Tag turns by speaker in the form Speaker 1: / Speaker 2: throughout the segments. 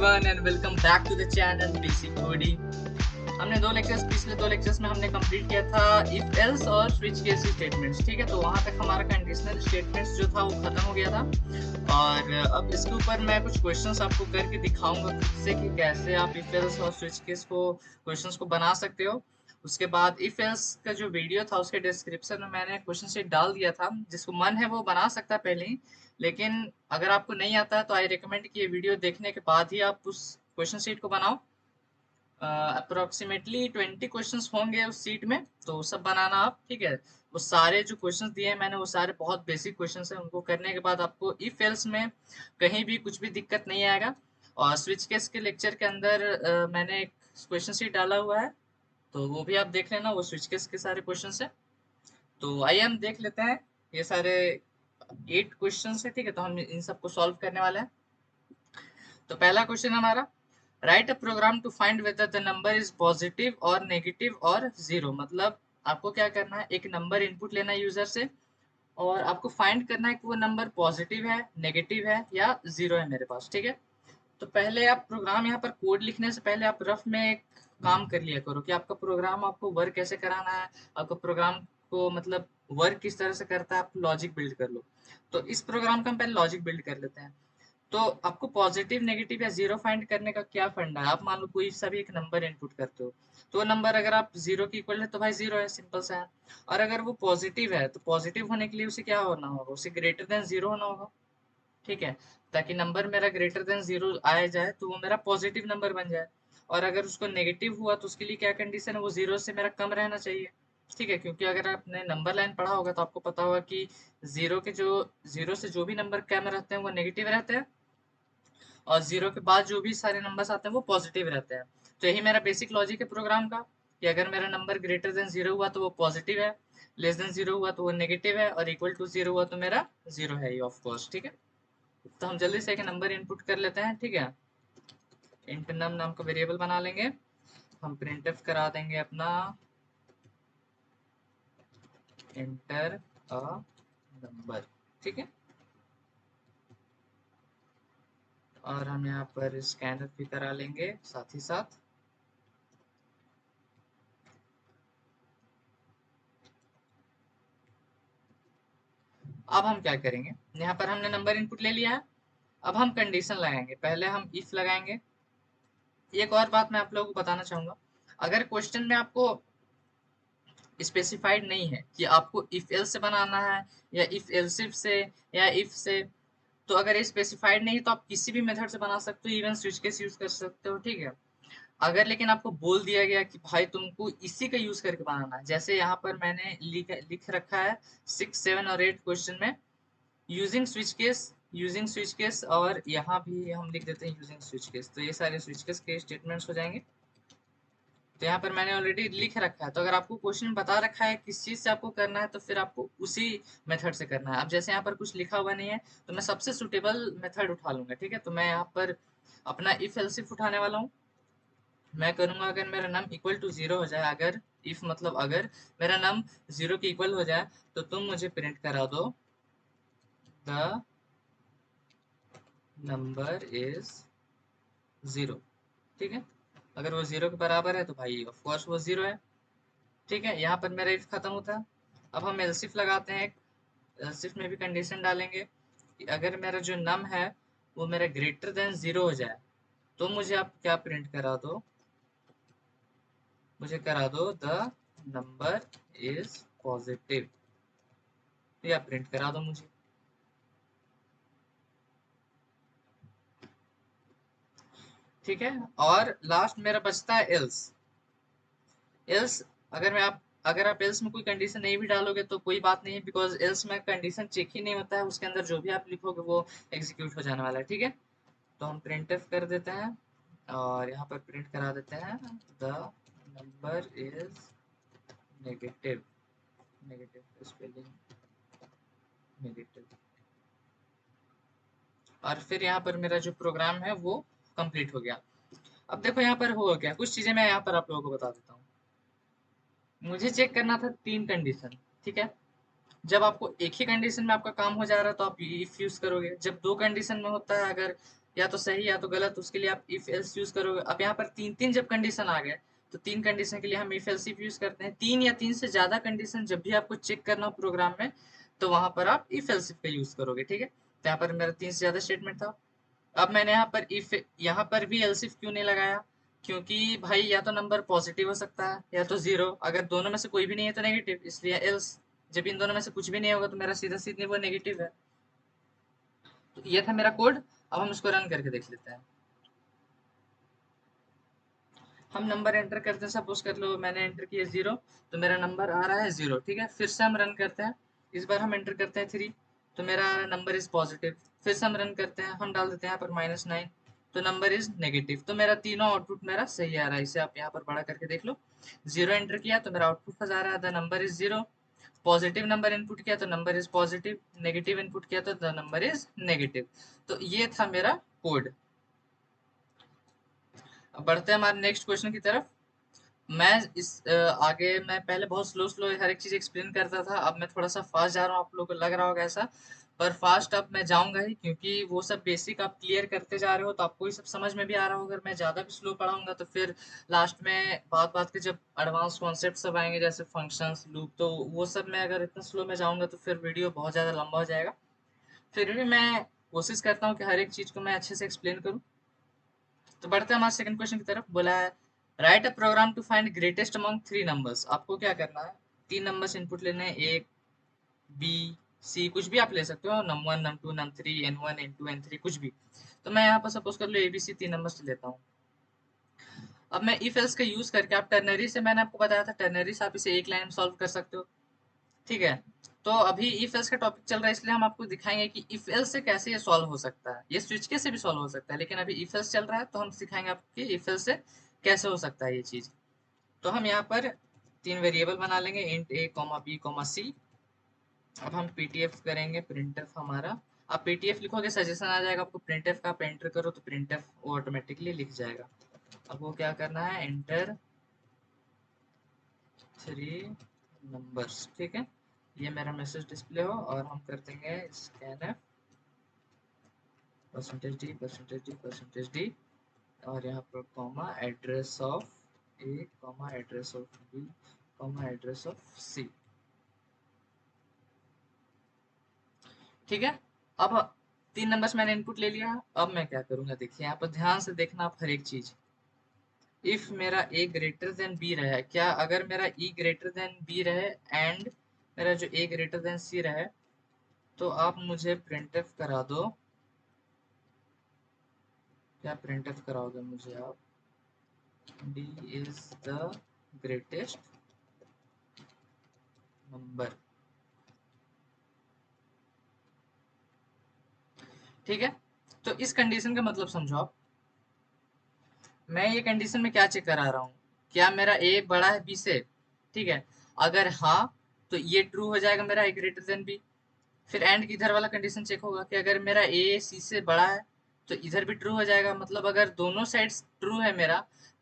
Speaker 1: everyone and welcome back to the channel Basic Coding। हमने पिछले दो लेक्चर्स में हमने कंप्लीट किया था इफ एल्स और स्विच केस स्टेटमेंट्स। ठीक है, तो वहां तक हमारा कंडीशनल स्टेटमेंट्स जो था वो खत्म हो गया था और अब इसके ऊपर मैं कुछ क्वेश्चंस आपको करके दिखाऊंगा खुद से कि कैसे आप इफ एल्स और स्विच केस को क्वेश्चंस को बना सकते हो। उसके बाद इफ एल्स का जो वीडियो था उसके डिस्क्रिप्शन में मैंने क्वेश्चन शीट डाल दिया था, जिसको मन है वो बना सकता है पहले ही, लेकिन अगर आपको नहीं आता है तो आई रिकमेंड कि ये वीडियो देखने के बाद ही आप उस क्वेश्चन शीट को बनाओ। अप्रोक्सीमेटली 20 क्वेश्चंस होंगे उस सीट में, तो सब बनाना आप। ठीक है, वो सारे जो क्वेश्चंस दिए हैं मैंने वो सारे बहुत बेसिक क्वेश्चंस हैं, उनको करने के बाद आपको इफ एल्स में कहीं भी कुछ भी दिक्कत नहीं आएगा। और स्विच केस के लेक्चर के अंदर मैंने एक क्वेश्चन शीट डाला हुआ है, तो वो भी आप देख लेना, वो स्विच केस के सारे क्वेश्चंस है। तो आइए हम देख लेते हैं, ये सारे 8 क्वेश्चंस है। ठीक है, तो हम इन सबको सॉल्व करने वाले हैं। तो पहला क्वेश्चन हमारा, write a program to find whether the number is positive और नेगेटिव और जीरो। मतलब आपको क्या करना है, एक नंबर इनपुट लेना है यूजर से और आपको फाइंड करना है कि वो नंबर पॉजिटिव है, नेगेटिव है या जीरो है मेरे पास। ठीक है, तो पहले आप प्रोग्राम, यहाँ पर कोड लिखने से पहले आप रफ में एक काम कर लिया करो कि आपका प्रोग्राम आपको वर्क कैसे कराना है, आपका प्रोग्राम को मतलब वर्क किस तरह से करता है, आप लॉजिक बिल्ड कर लो। तो इस प्रोग्राम का हम पहले लॉजिक बिल्ड कर लेते हैं। तो आपको पॉजिटिव, नेगेटिव या जीरो फाइंड करने का क्या फंडा है, आप मान लो कोई सा भी एक नंबर इनपुट करते हो, तो वो नंबर अगर आप जीरो की इक्वल है तो भाई जीरो है, सिंपल सा है। और अगर वो पॉजिटिव है तो पॉजिटिव होने के लिए उसे क्या होना होगा, उसे ग्रेटर देन जीरो होना होगा। ठीक है, ताकि नंबर मेरा ग्रेटर देन जीरो आया जाए तो वो मेरा पॉजिटिव नंबर बन जाए। और अगर उसको नेगेटिव हुआ तो उसके लिए क्या कंडीशन है, वो जीरो से मेरा कम रहना चाहिए। ठीक है, क्योंकि अगर आपने नंबर लाइन पढ़ा होगा तो आपको पता होगा कि जीरो से जो भी नंबर कम रहते हैं वो नेगेटिव रहते हैं, और जीरो के बाद जो भी सारे नंबर्स आते हैं वो पॉजिटिव रहते हैं। तो यही मेरा बेसिक लॉजिक है प्रोग्राम का, कि अगर मेरा नंबर ग्रेटर देन जीरो हुआ तो वो पॉजिटिव है, लेस देन जीरो हुआ तो वो नेगेटिव है, और इक्वल टू जीरो हुआ तो मेरा जीरो है ये, ऑफ कोर्स। ठीक है, तो हम जल्दी से एक नंबर इनपुट कर लेते हैं। ठीक है, इंट नम नाम का वेरिएबल बना लेंगे, हम प्रिंटफ करा देंगे अपना एंटर अ नंबर। ठीक है, और हम यहाँ पर स्कैनर भी करा लेंगे साथ ही साथ। अब हम क्या करेंगे, यहाँ पर हमने नंबर इनपुट ले लिया है, अब हम कंडीशन लगाएंगे। पहले हम इफ लगाएंगे। एक और बात मैं आप लोगों को बताना चाहूंगा, अगर क्वेश्चन में आपको स्पेसिफाइड नहीं है कि आपको इफ एल्स से बनाना है या इफ एल्सिफ से या इफ से, तो अगर ये स्पेसिफाइड नहीं तो आप किसी भी मेथड से बना सकते हो, इवन स्विच केस यूज कर सकते हो। ठीक है, अगर लेकिन आपको बोल दिया गया कि भाई तुमको इसी का यूज करके बनाना है, जैसे यहाँ पर मैंने लिख रखा है 6, 7 और 8 क्वेश्चन में, यूजिंग स्विच केस, और यहाँ भी हम लिख देते हैं यूजिंग स्विच केस, तो ये सारे स्विच केस के स्टेटमेंट्स हो जाएंगे। तो यहाँ पर मैंने ऑलरेडी लिख रखा है, तो अगर आपको क्वेश्चन बता रखा है किस चीज से आपको करना है तो फिर आपको उसी मेथड से करना है। अब जैसे यहाँ पर कुछ लिखा हुआ नहीं है तो मैं सबसे सुटेबल मेथड उठा लूंगा। ठीक है, तो मैं यहाँ पर अपना इफ एल्सिफ उठाने वाला हूँ। मैं करूंगा अगर मेरा नम इक्वल टू जीरो हो जाए, अगर इफ मतलब अगर मेरा नम जीरो के इक्वल हो जाए तो तुम मुझे प्रिंट करा दो द नंबर इज जीरो। ठीक है, अगर वो जीरो के बराबर है तो भाई ऑफ कोर्स वो जीरो है। ठीक है, यहाँ पर मेरा इफ खत्म होता है। अब हम एलसिफ लगाते हैं, एलसिफ में भी कंडीशन डालेंगे कि अगर मेरा जो नम है वो मेरा ग्रेटर देन जीरो हो जाए तो मुझे आप क्या प्रिंट करा दो, मुझे करा दो द नंबर इज पॉजिटिव, या प्रिंट करा दो मुझे। ठीक है, और लास्ट मेरा बचता है एल्स। एल्स अगर आप एल्स में कोई कंडीशन नहीं भी डालोगे तो कोई बात नहीं है, बिकॉज एल्स में कंडीशन चेक ही नहीं होता है, उसके अंदर जो भी आप लिखोगे वो एग्जीक्यूट हो जाने वाला है। ठीक है, तो हम प्रिंट कर देते हैं और यहाँ पर प्रिंट करा देते हैं the number is negative, negative spelling negative, और फिर यहाँ पर मेरा जो प्रोग्राम है वो कंप्लीट हो गया। अब देखो यहाँ पर हो गया, कुछ चीजें मैं यहाँ पर आप लोगों को बता देता हूँ। मुझे चेक करना था 3 कंडीशन। ठीक है, जब आपको एक ही कंडीशन में आपका काम हो जा रहा है तो आप इफ यूज करोगे, जब 2 कंडीशन में होता है, अगर या तो सही या तो गलत, उसके लिए आप इफ एल्स यूज करोगे। अब यहाँ पर तीन तीन जब कंडीशन आ गए तो तीन कंडीशन के लिए हम इफ एल्स इफ यूज करते हैं। तीन या तीन से ज्यादा कंडीशन जब भी आपको चेक करना हो प्रोग्राम में तो वहां पर आप इफ एल्स इफ का यूज करोगे, ठीक है। तो यहाँ पर मेरा तीन से ज्यादा स्टेटमेंट था। अब मैंने यहाँ पर भी एल्स इफ क्यों नहीं लगाया, क्योंकि भाई या तो नंबर पॉजिटिव हो सकता है या तो जीरो, अगर दोनों में से कोई भी नहीं है तो नेगेटिव, इसलिए एल्स। जब इन दोनों में से कुछ भी नहीं होगा तो मेरा सीधा सीधे वो नेगेटिव है। तो ये था मेरा कोड। अब हम इसको रन करके देख लेते हैं। हम नंबर एंटर करते हैं, सपोज कर लो मैंने एंटर किया 0, तो मेरा नंबर आ रहा है 0, ठीक है। फिर से हम रन करते हैं, इस बार हम एंटर करते हैं 3, तो मेरा नंबर इज पॉजिटिव। फिर से हम रन करते हैं, हम डाल देते हैं यहाँ पर -9, तो नंबर इज नेगेटिव। तो मेरा तीनों आउटपुट मेरा सही आ रहा है। इसे आप यहाँ पर बड़ा करके देख लो। 0 एंटर किया तो मेरा आउटपुट आ रहा है, the number is 0। Positive number input किया तो number is positive, negative input किया तो द नंबर इज नेगेटिव। तो ये था मेरा कोड। अब बढ़ते हैं हमारे नेक्स्ट क्वेश्चन की तरफ। मैं आगे मैं पहले बहुत स्लो स्लो हर एक चीज एक्सप्लेन करता था, अब मैं थोड़ा सा फास्ट जा रहा हूँ। आप लोगों को लग रहा होगा ऐसा, पर फास्ट अब मैं जाऊंगा ही, क्योंकि वो सब बेसिक आप क्लियर करते जा रहे हो तो आपको ये सब समझ में भी आ रहा होगा। अगर मैं ज्यादा भी स्लो पढ़ाऊंगा तो फिर लास्ट में बात बात के जब एडवांस कॉन्सेप्ट सब आएंगे जैसे फंक्शंस लूप, तो वो सब मैं अगर इतना स्लो में जाऊंगा तो फिर वीडियो बहुत ज्यादा लंबा हो जाएगा। फिर भी मैं कोशिश करता हूँ कि हर एक चीज को मैं अच्छे से एक्सप्लेन करूँ। तो बढ़ते हैं हमारे सेकंड क्वेश्चन की तरफ। बोला है write a program to find greatest among three numbers. आपको क्या करना है, तीन नंबर्स इनपुट लेने हैं, ए बी सी, कुछ भी आप ले सकते हो, नम one num to num three, n1 n2 n3, कुछ भी। तो मैं यहाँ पर सपोज कर लो ए बी सी तीन नंबर्स लेता हूँ। अब मैं इफ एल्स का यूज करके, आप टर्नरी से मैंने आपको बताया था, टर्नरी से आप इसे एक लाइन में सॉल्व कर सकते हो, ठीक है। तो अभी इफ एल्स का टॉपिक चल रहा है, इसलिए हम आपको दिखाएंगे कि इफ एल्स से कैसे ये सॉल्व हो सकता है। ये स्विच के से भी सॉल्व हो सकता है, लेकिन अभी इफ एल्स चल रहा है तो हम सिखाएंगे आपको कि इफ एल्स से कैसे हो सकता है ये चीज। तो हम यहाँ पर तीन वेरिएबल बना लेंगे, इंट ए कॉमा बी कॉमा सी। अब हम पीटीएफ करेंगे प्रिंटफ हमारा। आप पीटीएफ लिखोगे सजेशन आ जाएगा आपको प्रिंटफ का, आप एंटर करो तो प्रिंटफ वो ऑटोमेटिकली लिख जाएगा। अब वो क्या करना है, एंटर थ्री नंबर्स, ठीक है। ये मेरा मैसेज डिस्प्ले हो और हम कर देंगे स्कैनफ %d और यहाँ पर comma address of A comma address of B comma address of C, ठीक है। अब तीन नंबर्स मैंने इनपुट ले लिया। अब मैं क्या करूंगा, देखिए यहाँ पर ध्यान से देखना आप हर एक चीज। इफ मेरा ए ग्रेटर देन बी रहे, क्या अगर मेरा ई ग्रेटर देन बी रहे एंड मेरा जो ए ग्रेटर देन सी रहे, तो आप मुझे प्रिंटफ करा दो। क्या प्रिंटफ कराओगे मुझे आप, D is the greatest number, ठीक है। तो इस कंडीशन का मतलब समझो आप। मैं ये कंडीशन में क्या चेक करा रहा हूँ, क्या मेरा ए बड़ा है बी से, ठीक है। अगर हाँ तो ये ट्रू हो जाएगा मेरा ए ग्रेटर देन बी। फिर एंड की इधर वाला कंडीशन चेक होगा कि अगर मेरा ए सी से बड़ा है तो इधर भी ट्रू हो जाएगा। मतलब अगर दोनों साइड्स ट्रू है मेरा,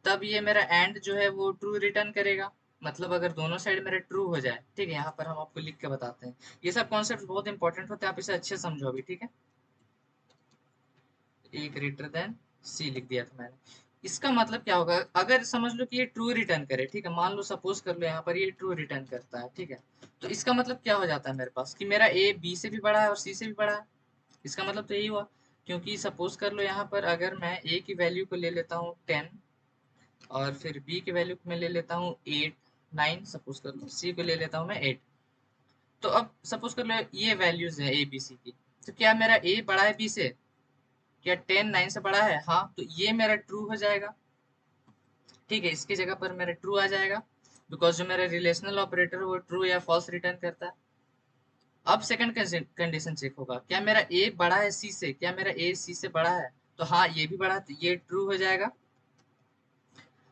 Speaker 1: तब ये मेरा एंड जो है वो ट्रू रिटर्न करेगा। मतलब अगर दोनों साइड मेरे ट्रू हो जाए, ठीक है। यहाँ पर हम आपको लिख के बताते हैं, ये सब कॉन्सेप्ट बहुत इंपॉर्टेंट होते हैं, आप इसे अच्छे समझो अभी, ठीक है। ए ग्रेटर देन सी लिख दिया था मैंने। इसका मतलब क्या होगा, अगर समझ लो कि ये ट्रू रिटर्न करे, ठीक है। मान लो सपोज कर लो यहाँ पर ये ट्रू रिटर्न करता है, ठीक है। तो इसका मतलब क्या हो जाता है मेरे पास, कि मेरा ए बी से भी बड़ा है और सी से भी बड़ा है। इसका मतलब तो यही हुआ, क्योंकि सपोज कर लो यहाँ पर अगर मैं ए की वैल्यू को ले लेता हूँ 10 और फिर बी की वैल्यू को मैं ले लेता हूँ 8 9, सपोज कर लो सी को ले लेता हूँ मैं 8। तो अब सपोज कर लो ये वैल्यूज है ए बी सी की, तो क्या मेरा ए बड़ा है बी से, क्या 10 9 से बड़ा है, हाँ, तो ये मेरा ट्रू हो जाएगा, ठीक है। इसकी जगह पर मेरा ट्रू आ जाएगा, बिकॉज जो मेरा रिलेशनल ऑपरेटर है वो ट्रू या फॉल्स रिटर्न करता है। अब सेकंड कंडीशन चेक होगा, क्या मेरा ए बड़ा है सी से, क्या मेरा ए सी से बड़ा है, तो हाँ ये भी बड़ा है, तो ये ट्रू हो जाएगा।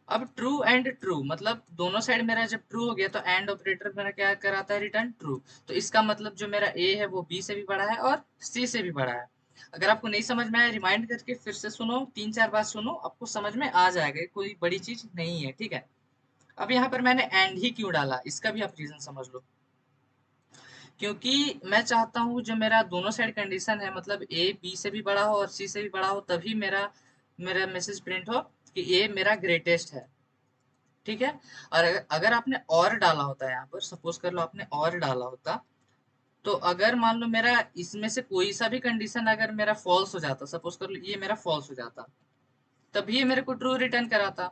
Speaker 1: अब ट्रू एंड ट्रू मतलब दोनों साइड मेरा जब ट्रू हो गया तो एंड ऑपरेटर मेरा क्या कराता है, रिटर्न ट्रू। तो इसका मतलब जो मेरा ए है वो बी से भी बड़ा है और सी से भी बड़ा है। अगर आपको नहीं समझ में आया, रिमाइंड करके फिर से सुनो, तीन चार बार सुनो, आपको समझ में आ जाएगा, कोई बड़ी चीज नहीं है, ठीक है। अब यहाँ पर मैंने एंड ही क्यों डाला, इसका भी आप रीजन समझ लो। क्योंकि मैं चाहता हूँ जो मेरा दोनों साइड कंडीशन है, मतलब ए बी से भी बड़ा हो और सी से भी बड़ा हो, तभी मेरा मेरा मैसेज प्रिंट हो कि ए मेरा ग्रेटेस्ट है। ठीक है। और अगर आपने और डाला होता है यहाँ पर, सपोज कर लो आपने और डाला होता, तो अगर मान लो मेरा इसमें से कोई सा भी कंडीशन अगर मेरा फॉल्स हो जाता, सपोज कर लो ये मेरा फॉल्स हो जाता, तभी ये मेरे को ट्रू रिटर्न कराता,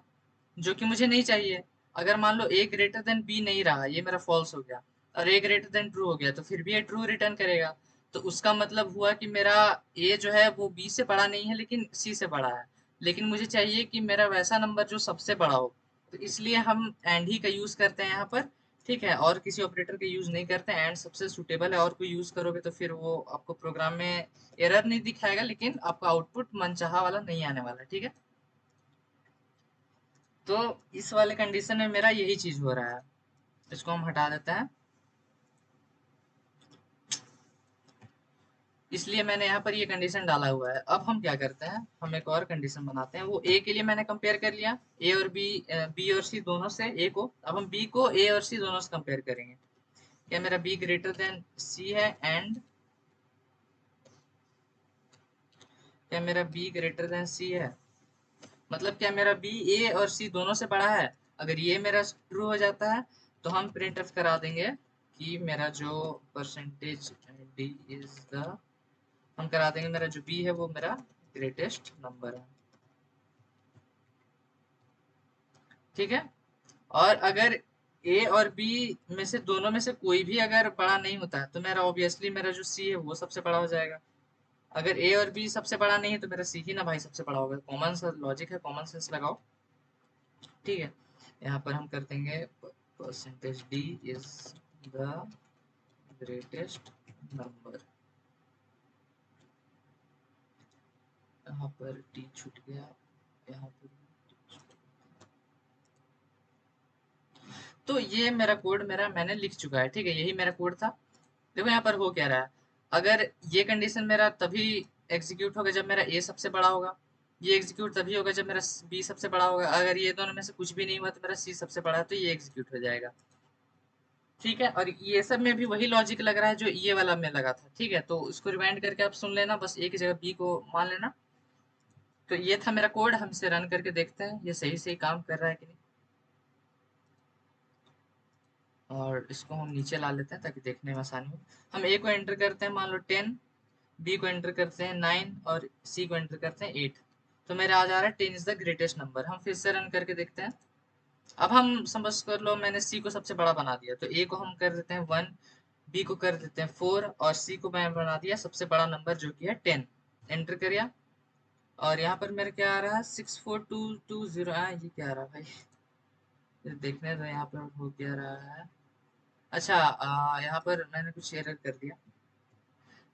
Speaker 1: जो कि मुझे नहीं चाहिए। अगर मान लो ए ग्रेटर देन बी नहीं रहा, ये मेरा फॉल्स हो गया, और ए ग्रेटर देन ट्रू हो गया, तो फिर भी ये ट्रू रिटर्न करेगा। तो उसका मतलब हुआ कि मेरा ए जो है वो बी से बड़ा नहीं है लेकिन सी से बड़ा है, लेकिन मुझे चाहिए कि मेरा वैसा नंबर जो सबसे बड़ा हो। तो इसलिए हम एंड ही का यूज करते हैं यहाँ पर। ठीक है, और किसी ऑपरेटर का यूज नहीं करते हैं। एंड सबसे सुटेबल है, और कोई यूज करोगे तो फिर वो आपको प्रोग्राम में एरर नहीं दिखाएगा, लेकिन आपका आउटपुट मनचाहा वाला नहीं आने वाला। ठीक है। तो इस वाले कंडीशन में मेरा यही चीज हो रहा है। इसको हम हटा देते हैं। इसलिए मैंने यहाँ पर ये कंडीशन डाला हुआ है। अब हम क्या करते हैं, हम एक और कंडीशन बनाते हैं। वो ए के लिए मैंने कंपेयर कर लिया, ए और बी, बी और सी दोनों से ए को। अब हम बी को ए और सी दोनों से कंपेयर करेंगे। क्या मेरा बी ग्रेटर देन सी है, एंड क्या मेरा बी ग्रेटर देन सी है, मतलब क्या मेरा बी ए और सी दोनों से बड़ा है। अगर ये मेरा ट्रू हो जाता है तो हम प्रिंट एफ करा देंगे कि मेरा जो परसेंटेज डी इज द, हम करा देंगे मेरा जो बी है वो मेरा ग्रेटेस्ट नंबर है। ठीक है। और अगर ए और बी में से दोनों में से कोई भी अगर बड़ा नहीं होता है, तो मेरा ऑब्वियसली मेरा जो सी है वो सबसे बड़ा हो जाएगा। अगर ए और बी सबसे बड़ा नहीं है तो मेरा सी ही ना भाई सबसे बड़ा होगा। कॉमन सा लॉजिक है, कॉमन सेंस लगाओ। ठीक है। यहाँ पर हम कर देंगे percentage D is the greatest number. यहाँ पर टी छूट गया, यहाँ पर तो ये मेरा कोड मेरा मैंने लिख चुका है। ठीक है, यही मेरा कोड था। देखो यहाँ पर हो क्या रहा है। अगर ये कंडीशन मेरा तभी एग्जीक्यूट होगा जब मेरा ए सबसे बड़ा होगा, ये एग्जीक्यूट तभी होगा जब मेरा बी सबसे बड़ा होगा। अगर ये दोनों में से कुछ भी नहीं हुआ तो मेरा सी सबसे बड़ा है, तो ये एग्जीक्यूट हो जाएगा। ठीक है। और ये सब में भी वही लॉजिक लग रहा है जो ये वाला में लगा था। ठीक है, तो इसको रिवाइंड करके आप सुन लेना, बस एक जगह बी को मान लेना। तो ये था मेरा कोड, हम इसे रन करके देखते हैं ये सही सही काम कर रहा है कि नहीं। और इसको हम नीचे ला लेते हैं ताकि देखने में आसानी हो। हम ए को एंटर करते हैं मान लो 10, बी को एंटर करते हैं 9, और सी को एंटर करते हैं 8। तो मेरा आ जा रहा है 10 इज द ग्रेटेस्ट नंबर। हम फिर से रन करके देखते हैं। अब हम समझ कर लो मैंने सी को सबसे बड़ा बना दिया, तो ए को हम कर देते हैं 1, बी को कर देते हैं 4, और सी को मैं बना दिया सबसे बड़ा नंबर जो कि है 10। एंटर करिए। और यहाँ पर मेरा क्या आ रहा है 64220। ये क्या आ रहा है भाई, ये देखने दो यहाँ पर हो क्या रहा है। अच्छा, यहाँ पर मैंने कुछ एरर कर दिया।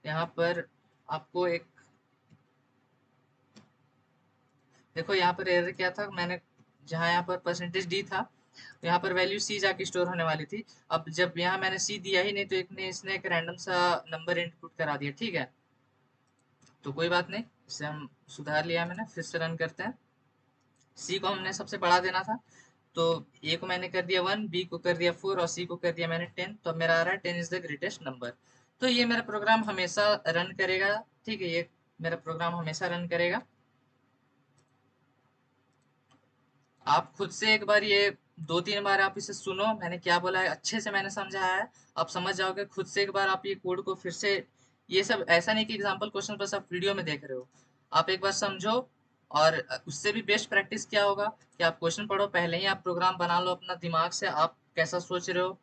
Speaker 1: यहाँ पर आपको एक, देखो यहाँ पर एरर क्या था, मैंने जहाँ यहाँ पर परसेंटेज डी था, तो यहाँ पर वैल्यू सी जाके स्टोर होने वाली थी। अब जब यहाँ मैंने सी दिया ही नहीं, तो एक ने इसने एक रैंडम सा नंबर इनपुट करा दिया। ठीक है, तो कोई बात नहीं, इसे हम सुधार लिया मैंने। फिर से रन करते हैं। सी को हमने सबसे बड़ा देना था, तो ए को मैंने कर दिया 1, बी को कर दिया 4, और सी को कर दिया मैंने 10। तो अब मेरा आ रहा है 10 इज द ग्रेटेस्ट नंबर। तो ये मेरा प्रोग्राम हमेशा रन करेगा। ठीक है, ये मेरा प्रोग्राम हमेशा रन करेगा। आप खुद से एक बार ये 2-3 बार आप इसे सुनो, मैंने क्या बोला है अच्छे से मैंने समझाया है, आप समझ जाओगे। खुद से एक बार आप ये कोड को फिर से, ये सब ऐसा नहीं कि एग्जांपल क्वेश्चन बस आप वीडियो में देख रहे हो, आप एक बार समझो। और उससे भी बेस्ट प्रैक्टिस क्या होगा कि आप क्वेश्चन पढ़ो, पहले ही आप प्रोग्राम बना लो अपना दिमाग से, आप कैसा सोच रहे हो,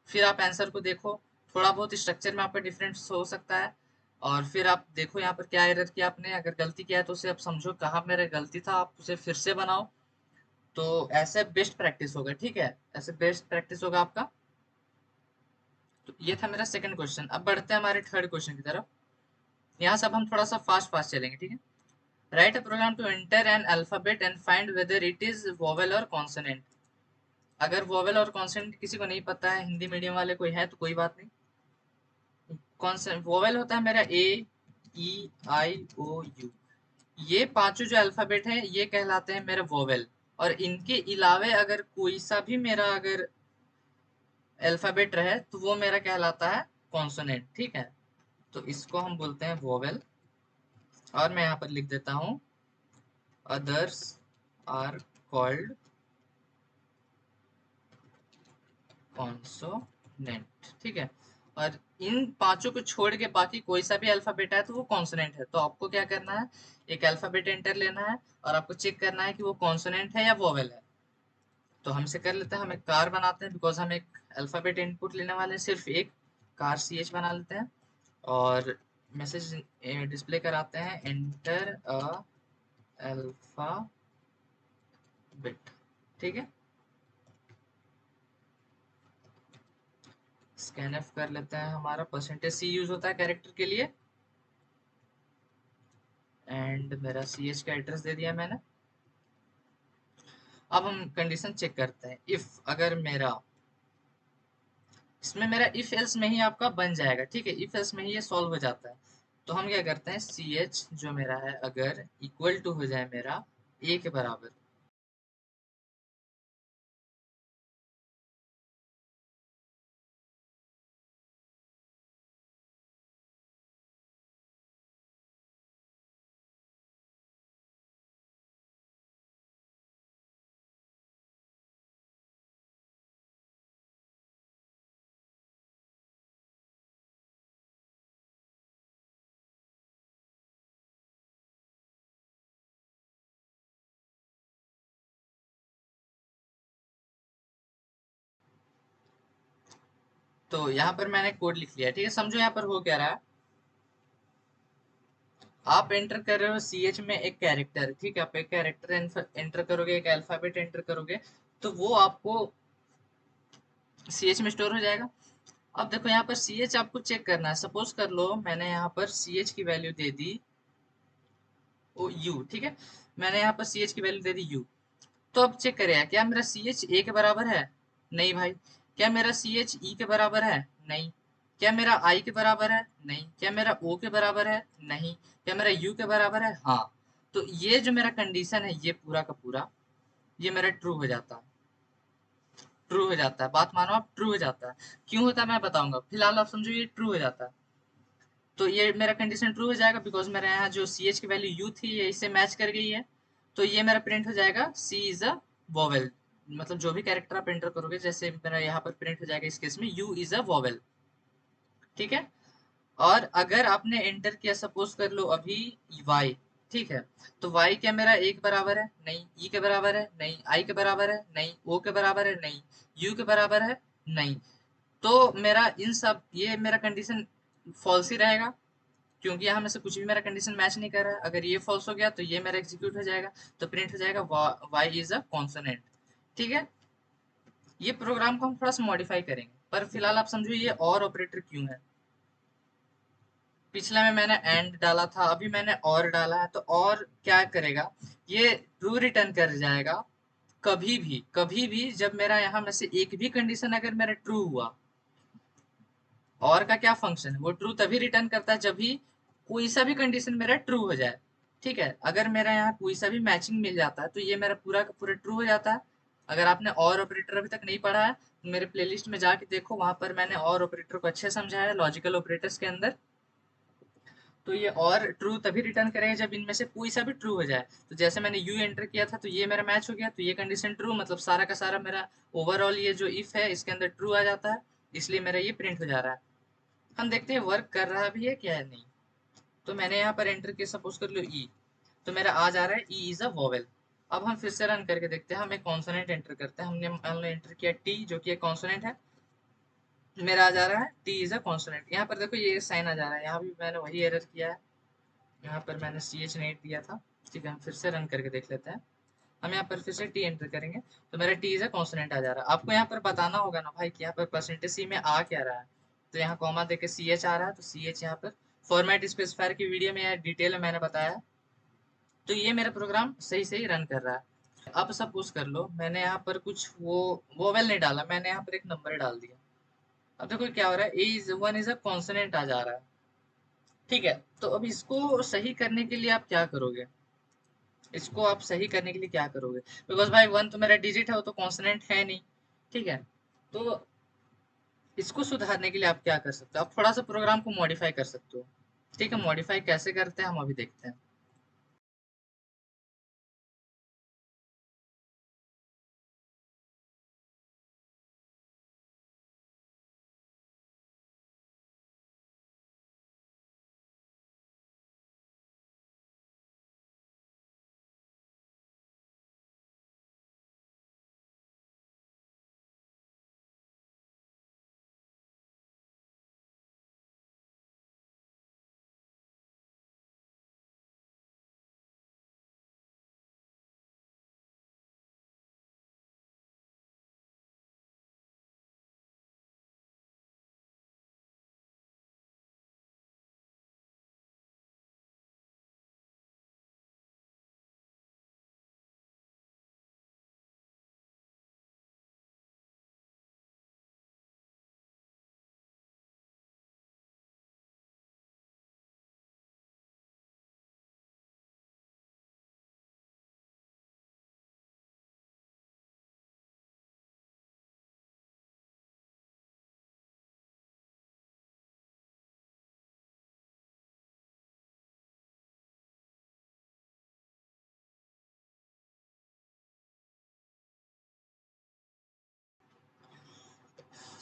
Speaker 1: फिर आप आंसर को देखो। थोड़ा बहुत स्ट्रक्चर में आपका डिफरेंस हो सकता है, और फिर आप देखो यहाँ पर क्या एरर किया आपने। अगर गलती किया है तो उसे आप समझो कहाँ मेरा गलती था, आप उसे फिर से बनाओ। तो ऐसे बेस्ट प्रैक्टिस होगा। ठीक है, ऐसे बेस्ट प्रैक्टिस होगा आपका। तो ये था मेरा सेकंड क्वेश्चन। अब बढ़ते हैं हमारे थर्ड क्वेश्चन की तरफ। यहाँ से अब हम थोड़ा सा फास्ट फास्ट चलेंगे। ठीक है। Write a program to enter an alphabet and find whether it is vowel और कॉन्सोनेंट। अगर वोवेल और कॉन्सोनेंट किसी को नहीं पता है, हिंदी मीडियम वाले कोई है तो कोई बात नहीं। कॉन्सोनेंट वोवेल होता है मेरा ए, ई, आई, ओ, यू। ये पांचों जो अल्फाबेट है ये कहलाते हैं मेरे वोवेल। और इनके अलावे अगर कोई सा भी मेरा अगर अल्फाबेट रहे तो वो मेरा कहलाता है कॉन्सोनेंट, ठीक है। तो इसको हम बोलते हैं वोवेल, और मैं यहाँ पर लिख देता हूँ अदर्स आर कॉल्ड कॉन्सोनेंट, ठीक है। और इन पांचों को छोड़ के बाकी कोई सा भी अल्फाबेट है तो वो कॉन्सोनेंट है। तो आपको क्या करना है, एक अल्फाबेट एंटर लेना है और आपको चेक करना है कि वो कॉन्सोनेंट है या वोवेल है। तो हमसे कर लेते हैं, हम एक कार बनाते हैं, बिकॉज हम एक अल्फाबेट इनपुट लेने वाले हैं, सिर्फ एक कार सी एच बना लेते हैं और मैसेज डिस्प्ले कराते हैं, एंटर अ अल्फाबेट, ठीक है। स्कैन एफ कर लेते हैं, हमारा परसेंटेज सी यूज होता है कैरेक्टर के लिए, एंड मेरा सी एच का एड्रेस दे दिया मैंने। अब हम कंडीशन चेक करते हैं, इफ अगर मेरा इसमें मेरा इफ एल्स में ही आपका बन जाएगा, ठीक है, इफ एल्स में ही ये सॉल्व हो जाता है। तो हम क्या करते हैं, सी एच जो मेरा है अगर इक्वल टू हो जाए मेरा ए के बराबर, तो यहाँ पर मैंने कोड लिख लिया, ठीक है। समझो यहाँ पर हो क्या रहा है, आप एंटर कर रहे हो सी एच में एक कैरेक्टर, ठीक है, आप एक कैरेक्टर एंटर करोगे, एक अल्फाबेट एंटर करोगे, तो वो आपको सी एच में स्टोर हो जाएगा। अब देखो यहाँ पर सी एच आपको चेक करना है, सपोज कर लो मैंने यहाँ पर सी एच की वैल्यू दे दी ओ यू, ठीक है, मैंने यहाँ पर सी एच की वैल्यू दे दी यू। तो अब चेक करें क्या मेरा सी एच ए के बराबर है, नहीं भाई। क्या मेरा सी एच ई के बराबर है, नहीं। क्या मेरा आई के बराबर है, नहीं। क्या मेरा ओ के बराबर है, नहीं। क्या मेरा यू के बराबर है, हाँ। तो ये जो मेरा कंडीशन है ये पूरा का पूरा ये मेरा ट्रू हो जाता है, ट्रू हो जाता है, बात मानो आप, ट्रू हो जाता है। क्यों होता है मैं बताऊंगा, फिलहाल आप समझो ये ट्रू हो जाता है। तो ये मेरा कंडीशन ट्रू हो जाएगा बिकॉज मेरे यहाँ जो सी एच की वैल्यू यू थी ये इससे मैच कर गई है। तो ये मेरा प्रिंट हो जाएगा सी इज अ वोवेल, मतलब जो भी कैरेक्टर आप एंटर करोगे, जैसे मेरा यहाँ पर प्रिंट हो जाएगा इस केस में यू इज अ वोवेल, ठीक है। और अगर आपने एंटर किया सपोज कर लो अभी वाई, ठीक है, तो वाई क्या मेरा एक बराबर है, नहीं। ई के बराबर है, नहीं। आई के बराबर है, नहीं। ओ के बराबर है, नहीं। यू के बराबर है, नहीं। तो मेरा इन सब ये मेरा कंडीशन फॉल्स ही रहेगा, क्योंकि यहाँ में से कुछ भी मेरा कंडीशन मैच नहीं कर रहा है। अगर ये फॉल्स हो गया तो ये मेरा एग्जीक्यूट हो जाएगा, तो प्रिंट हो जाएगा वाई इज अ कॉन्सोनेंट, ठीक है। ये प्रोग्राम को हम थोड़ा सा मॉडिफाई करेंगे, पर फिलहाल आप समझो ये और ऑपरेटर क्यों है। पिछला में मैंने एंड डाला था, अभी मैंने और डाला है, तो और क्या करेगा, ये ट्रू रिटर्न कर जाएगा कभी भी जब मेरा यहाँ में से एक भी कंडीशन अगर मेरा ट्रू हुआ। और का क्या फंक्शन है, वो ट्रू तभी रिटर्न करता है जब भी कोई सा भी कंडीशन मेरा ट्रू हो जाए, ठीक है। अगर मेरा यहाँ कोई सा भी मैचिंग मिल जाता है तो ये मेरा पूरा का पूरा ट्रू हो जाता है। अगर आपने और ऑपरेटर अभी तक नहीं पढ़ा है तो मेरे प्लेलिस्ट में जाके देखो, वहां पर मैंने और ऑपरेटर को अच्छे समझाया है लॉजिकल ऑपरेटर्स के अंदर। तो ये और ट्रू तभी रिटर्न करेगा जब इनमें से कोई सा भी ट्रू हो जाए। तो जैसे मैंने यू एंटर किया था तो ये मेरा मैच हो गया, तो ये कंडीशन ट्रू, मतलब सारा का सारा मेरा ओवरऑल ये जो इफ है इसके अंदर ट्रू आ जाता है, इसलिए मेरा ये प्रिंट हो जा रहा है। हम देखते हैं वर्क कर रहा भी है क्या है, नहीं। तो मैंने यहाँ पर एंटर किया सपोज कर लो ई, तो मेरा आ जा रहा है ई इज अ वोवेल। अब हम फिर से रन करके देखते हैं, हम एक कॉन्सोनेंट एंटर करते हैं, हमने मान लो एंटर किया टी जो कि एक कॉन्सोनेंट है, मेरा आ जा रहा है टी इज अ कॉन्सोनेंट। यहाँ पर देखो ये साइन आ जा रहा है, यहाँ भी मैंने वही एरर किया है, यहाँ पर मैंने सी एच नहीं दिया था, ठीक है। हम फिर से रन करके देख लेते हैं, हम यहाँ पर फिर से टी एंटर करेंगे तो मेरा टी इज अ कॉन्सोनेंट आ जा रहा है। आपको यहाँ पर बताना होगा ना भाई कि यहाँ पर परसेंटेज सी में आ क्या रहा है, तो यहाँ कॉमा देके सी एच आ रहा है, तो सी एच यहाँ पर फॉर्मेट स्पेसिफायर की वीडियो में डिटेल में मैंने बताया है। तो ये मेरा प्रोग्राम सही सही रन कर रहा है। अब सपोज कर लो मैंने यहाँ पर कुछ वो वोवेल नहीं डाला, मैंने यहाँ पर एक नंबर डाल दिया। अब देखो क्या हो रहा है, A is one is a consonant आ जा रहा है, ठीक है। तो अब इसको सही करने के लिए आप क्या करोगे, इसको आप सही करने के लिए क्या करोगे, बिकॉज भाई वन तो मेरा डिजिट है, वो तो कॉन्सोनेंट है नहीं, ठीक है। तो इसको सुधारने के लिए आप क्या कर सकते हो, आप थोड़ा सा प्रोग्राम को मॉडिफाई कर सकते हो। ठीक है, मॉडिफाई कैसे करते हैं हम अभी देखते हैं।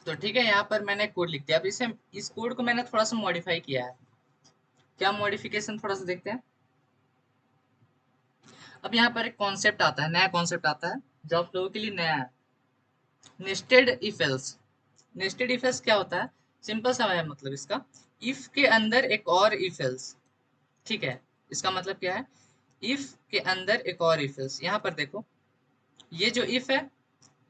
Speaker 1: तो ठीक है, यहाँ पर मैंने कोड लिख दिया। अब इसे, इस कोड को मैंने थोड़ा सा मॉडिफाई किया है। क्या मॉडिफिकेशन, थोड़ा सा देखते हैं। अब यहाँ पर एक कॉन्सेप्ट आता है, नया कॉन्सेप्ट आता है जो आप लोगों के लिए नया है। Nested if else. Nested if else क्या होता है, सिंपल सा है मतलब इसका, इफ के अंदर एक और इफ एल्स। ठीक है, इसका मतलब क्या है, इफ के अंदर एक और इफ एल्स। यहाँ पर देखो, ये जो इफ है,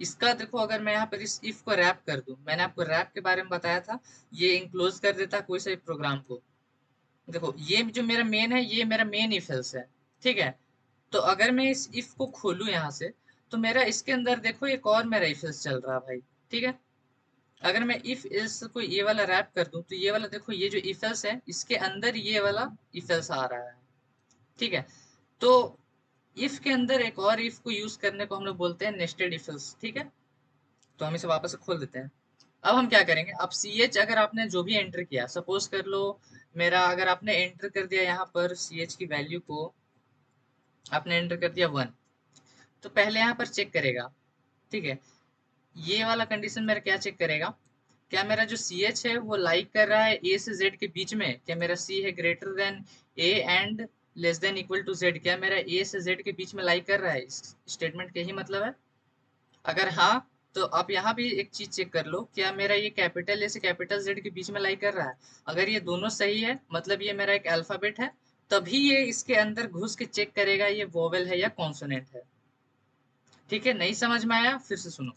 Speaker 1: इसका देखो, अगर मैं यहाँ पर इस इफ को रैप कर दूं, मैंने आपको रैप के बारे में बताया था, ये इंक्लोज कर देता कोई सा प्रोग्राम को। देखो, ये जो मेरा मेन है, ये मेरा मेन इफ एल्स है। ठीक है, तो अगर मैं इस इफ को खोलूं यहाँ से, तो मेरा इसके अंदर देखो एक और मेरा इफ एल्स चल रहा है भाई। ठीक है, अगर मैं इफ एल्स को ये वाला रैप कर दूं, तो ये वाला देखो, ये जो इफ एल्स है, इसके अंदर ये वाला इफ एल्स आ रहा है। ठीक है, तो इफ के अंदर एक और इफ को यूज करने को हम लोग बोलते हैं नेस्टेड इफ एल्स। ठीक है, तो हम इसे वापस से खोल देते हैं। अब हम क्या करेंगे, अब सी एच अगर आपने जो भी एंटर किया, सपोज कर लो, मेरा अगर आपने एंटर कर दिया यहाँ पर सी एच की वैल्यू को, आपने एंटर कर दिया 1, तो पहले यहाँ पर चेक करेगा। ठीक है, ये वाला कंडीशन मेरा क्या चेक करेगा, क्या मेरा जो सी एच है वो लाइक कर रहा है ए से जेड के बीच में, क्या मेरा सी है greater than a and less than equal to z, क्या मेरा ए से जेड के बीच में लाइक कर रहा है। इस स्टेटमेंट का यही मतलब है। अगर हाँ, तो आप यहाँ भी एक चीज चेक कर लो, क्या मेरा ये कैपिटल ए से कैपिटल जेड के बीच में लाइक कर रहा है। अगर ये दोनों सही है, मतलब ये मेरा एक अल्फाबेट है, तभी ये इसके अंदर घुस के चेक करेगा ये वोवेल है या कॉन्सोनेंट है। ठीक है, नहीं समझ में आया, फिर से सुनो।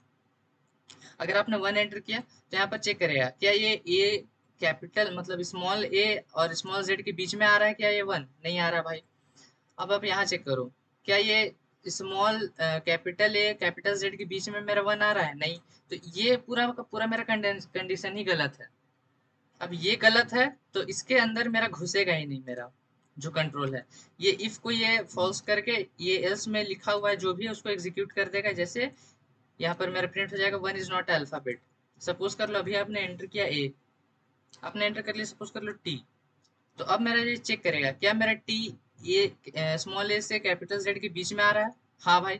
Speaker 1: अगर आपने 1 एंटर किया, तो यहाँ पर चेक करेगा, क्या ये ए कैपिटल मतलब स्मॉल ए और स्मॉल जेड के बीच में आ रहा है, क्या ये 1 नहीं आ रहा भाई। अब आप यहाँ चेक करो, क्या ये small capital A capital Z के बीच में मेरा 1 आ रहा है, नहीं। तो ये पूरा का पूरा मेरा कंडीशन ही गलत है। अब ये गलत है, तो इसके अंदर मेरा घुसेगा ही नहीं मेरा जो कंट्रोल है। ये इफ को ये फॉल्स करके, ये एल्स में लिखा हुआ है जो भी है उसको एग्जीक्यूट कर देगा। जैसे यहाँ पर मेरा प्रिंट हो जाएगा 1 इज नॉट अल्फाबेट। सपोज कर लो अभी आपने एंटर किया ए, आपने एंटर कर लिया सपोज कर लो टी, तो अब मेरा ये चेक करेगा, क्या मेरा टी ये स्मॉल ए से कैपिटल जेड के बीच में आ रहा है। हाँ भाई,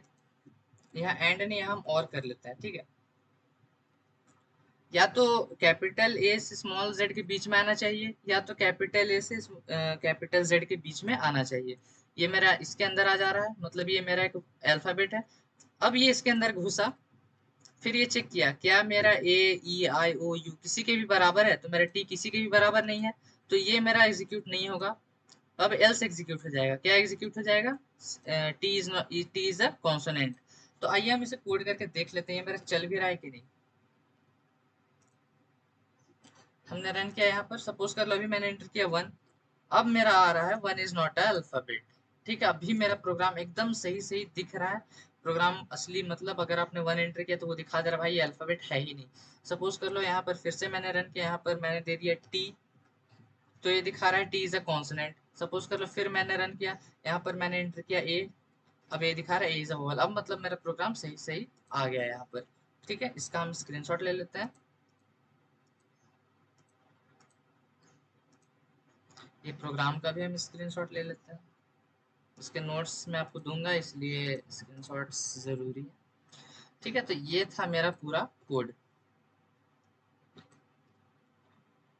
Speaker 1: यहाँ एंड नहीं, यहाँ हम और कर लेते हैं। ठीक है, या तो कैपिटल ए से स्मॉल जेड के बीच में आना चाहिए, या तो कैपिटल ए से कैपिटल जेड के बीच में आना चाहिए। ये मेरा इसके अंदर आ जा रहा है, मतलब ये मेरा एक अल्फाबेट है। अब ये इसके अंदर घुसा, फिर ये चेक किया, क्या मेरा ए ई आई ओ यू किसी के भी बराबर है, तो मेरा टी किसी के भी बराबर नहीं है, तो ये मेरा एग्जीक्यूट नहीं होगा। अब एल्स एग्जीक्यूट हो जाएगा, क्या एग्जीक्यूट हो जाएगा, टी इज अ कॉन्सोनेंट। तो आइए हम इसे कोड करके देख लेते हैं, ये मेरा चल भी रहा है कि नहीं। हमने रन किया, यहाँ पर सपोज कर लो अभी मैंने एंटर किया 1, अब मेरा आ रहा है 1 इज नॉट अ अल्फाबेट। ठीक है, अभी मेरा प्रोग्राम एकदम सही सही दिख रहा है। प्रोग्राम असली मतलब अगर आपने 1 एंटर किया तो वो दिखा दे रहा है भाई ये अल्फाबेट है ही नहीं। सपोज कर लो यहाँ पर फिर से मैंने रन किया, यहाँ पर मैंने दे दिया टी, तो ये दिखा रहा है T is a consonant. Suppose कर लो फिर मैंने रन किया, यहाँ पर मैंने एंटर किया ए, अब ये दिखा रहा है ए इज अ वोवल। अब मतलब मेरा प्रोग्राम सही सही आ गया है यहाँ पर। ठीक है, इसका हम स्क्रीनशॉट ले लेते हैं। ये प्रोग्राम का भी हम स्क्रीनशॉट ले लेते हैं। इसके नोट्स मैं आपको दूंगा, इसलिए स्क्रीनशॉट्स ज़रूरी है। ठीक है, तो ये था मेरा पूरा कोड।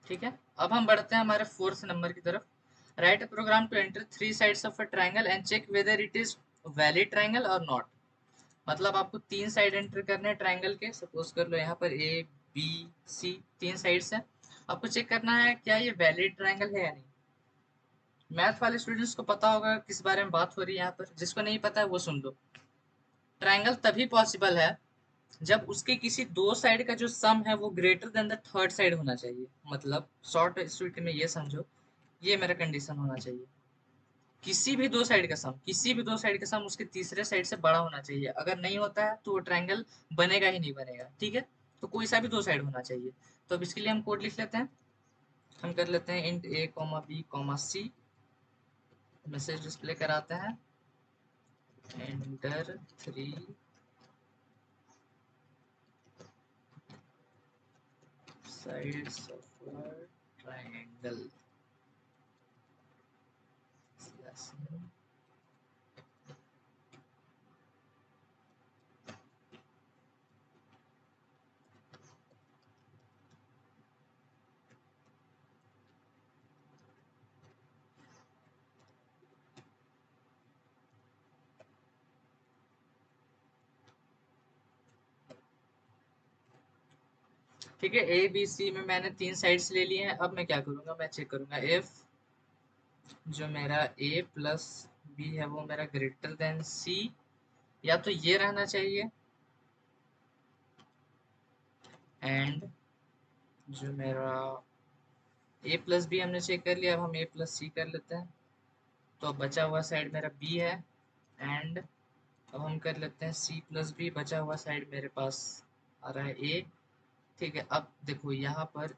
Speaker 1: ठीक है, अब हम बढ़ते हैं हमारे फोर्थ नंबर की तरफ। Write a program to enter three sides of a triangle and check whether it is valid triangle और नॉट। मतलब आपको तीन साइड एंटर करने हैं ट्राइंगल के। सपोज कर लो यहाँ पर ए बी सी तीन साइड्स हैं। आपको चेक करना है क्या ये वैलिड ट्राइंगल है या नहीं। मैथ वाले स्टूडेंट्स को पता होगा किस बारे में बात हो रही है यहाँ पर, जिसको नहीं पता है वो सुन लो। ट्राइंगल तभी पॉसिबल है जब उसके किसी दो साइड का जो सम है वो greater then the third side होना चाहिए। मतलब शॉर्ट स्वीट में ये समझो, ये मेरा कंडीशन होना चाहिए। किसी भी दो साइड का सम, किसी भी दो साइड का सम उसके तीसरे साइड से बड़ा होना चाहिए। अगर नहीं होता है तो वो ट्रायंगल बनेगा ही नहीं बनेगा। ठीक है, तो कोई सा भी दो साइड होना चाहिए। तो अब इसके लिए हम कोड लिख लेते हैं। हम कर लेते हैं इंट ए कॉमा बी कॉमा सी। मैसेज डिस्प्ले कराते हैं enter three sides of a triangle slash। ठीक है, ए बी सी में मैंने तीन साइड्स ले लिए हैं। अब मैं क्या करूंगा, मैं चेक करूंगा इफ जो मेरा ए प्लस बी है वो मेरा ग्रेटर देन सी, या तो ये रहना चाहिए, एंड जो मेरा ए प्लस बी हमने चेक कर लिया। अब हम ए प्लस सी कर लेते हैं। तो अब बचा हुआ साइड मेरा बी है, एंड अब हम कर लेते हैं सी प्लस बी। बचा हुआ साइड मेरे पास आ रहा है ए। ठीक है, अब देखो यहाँ पर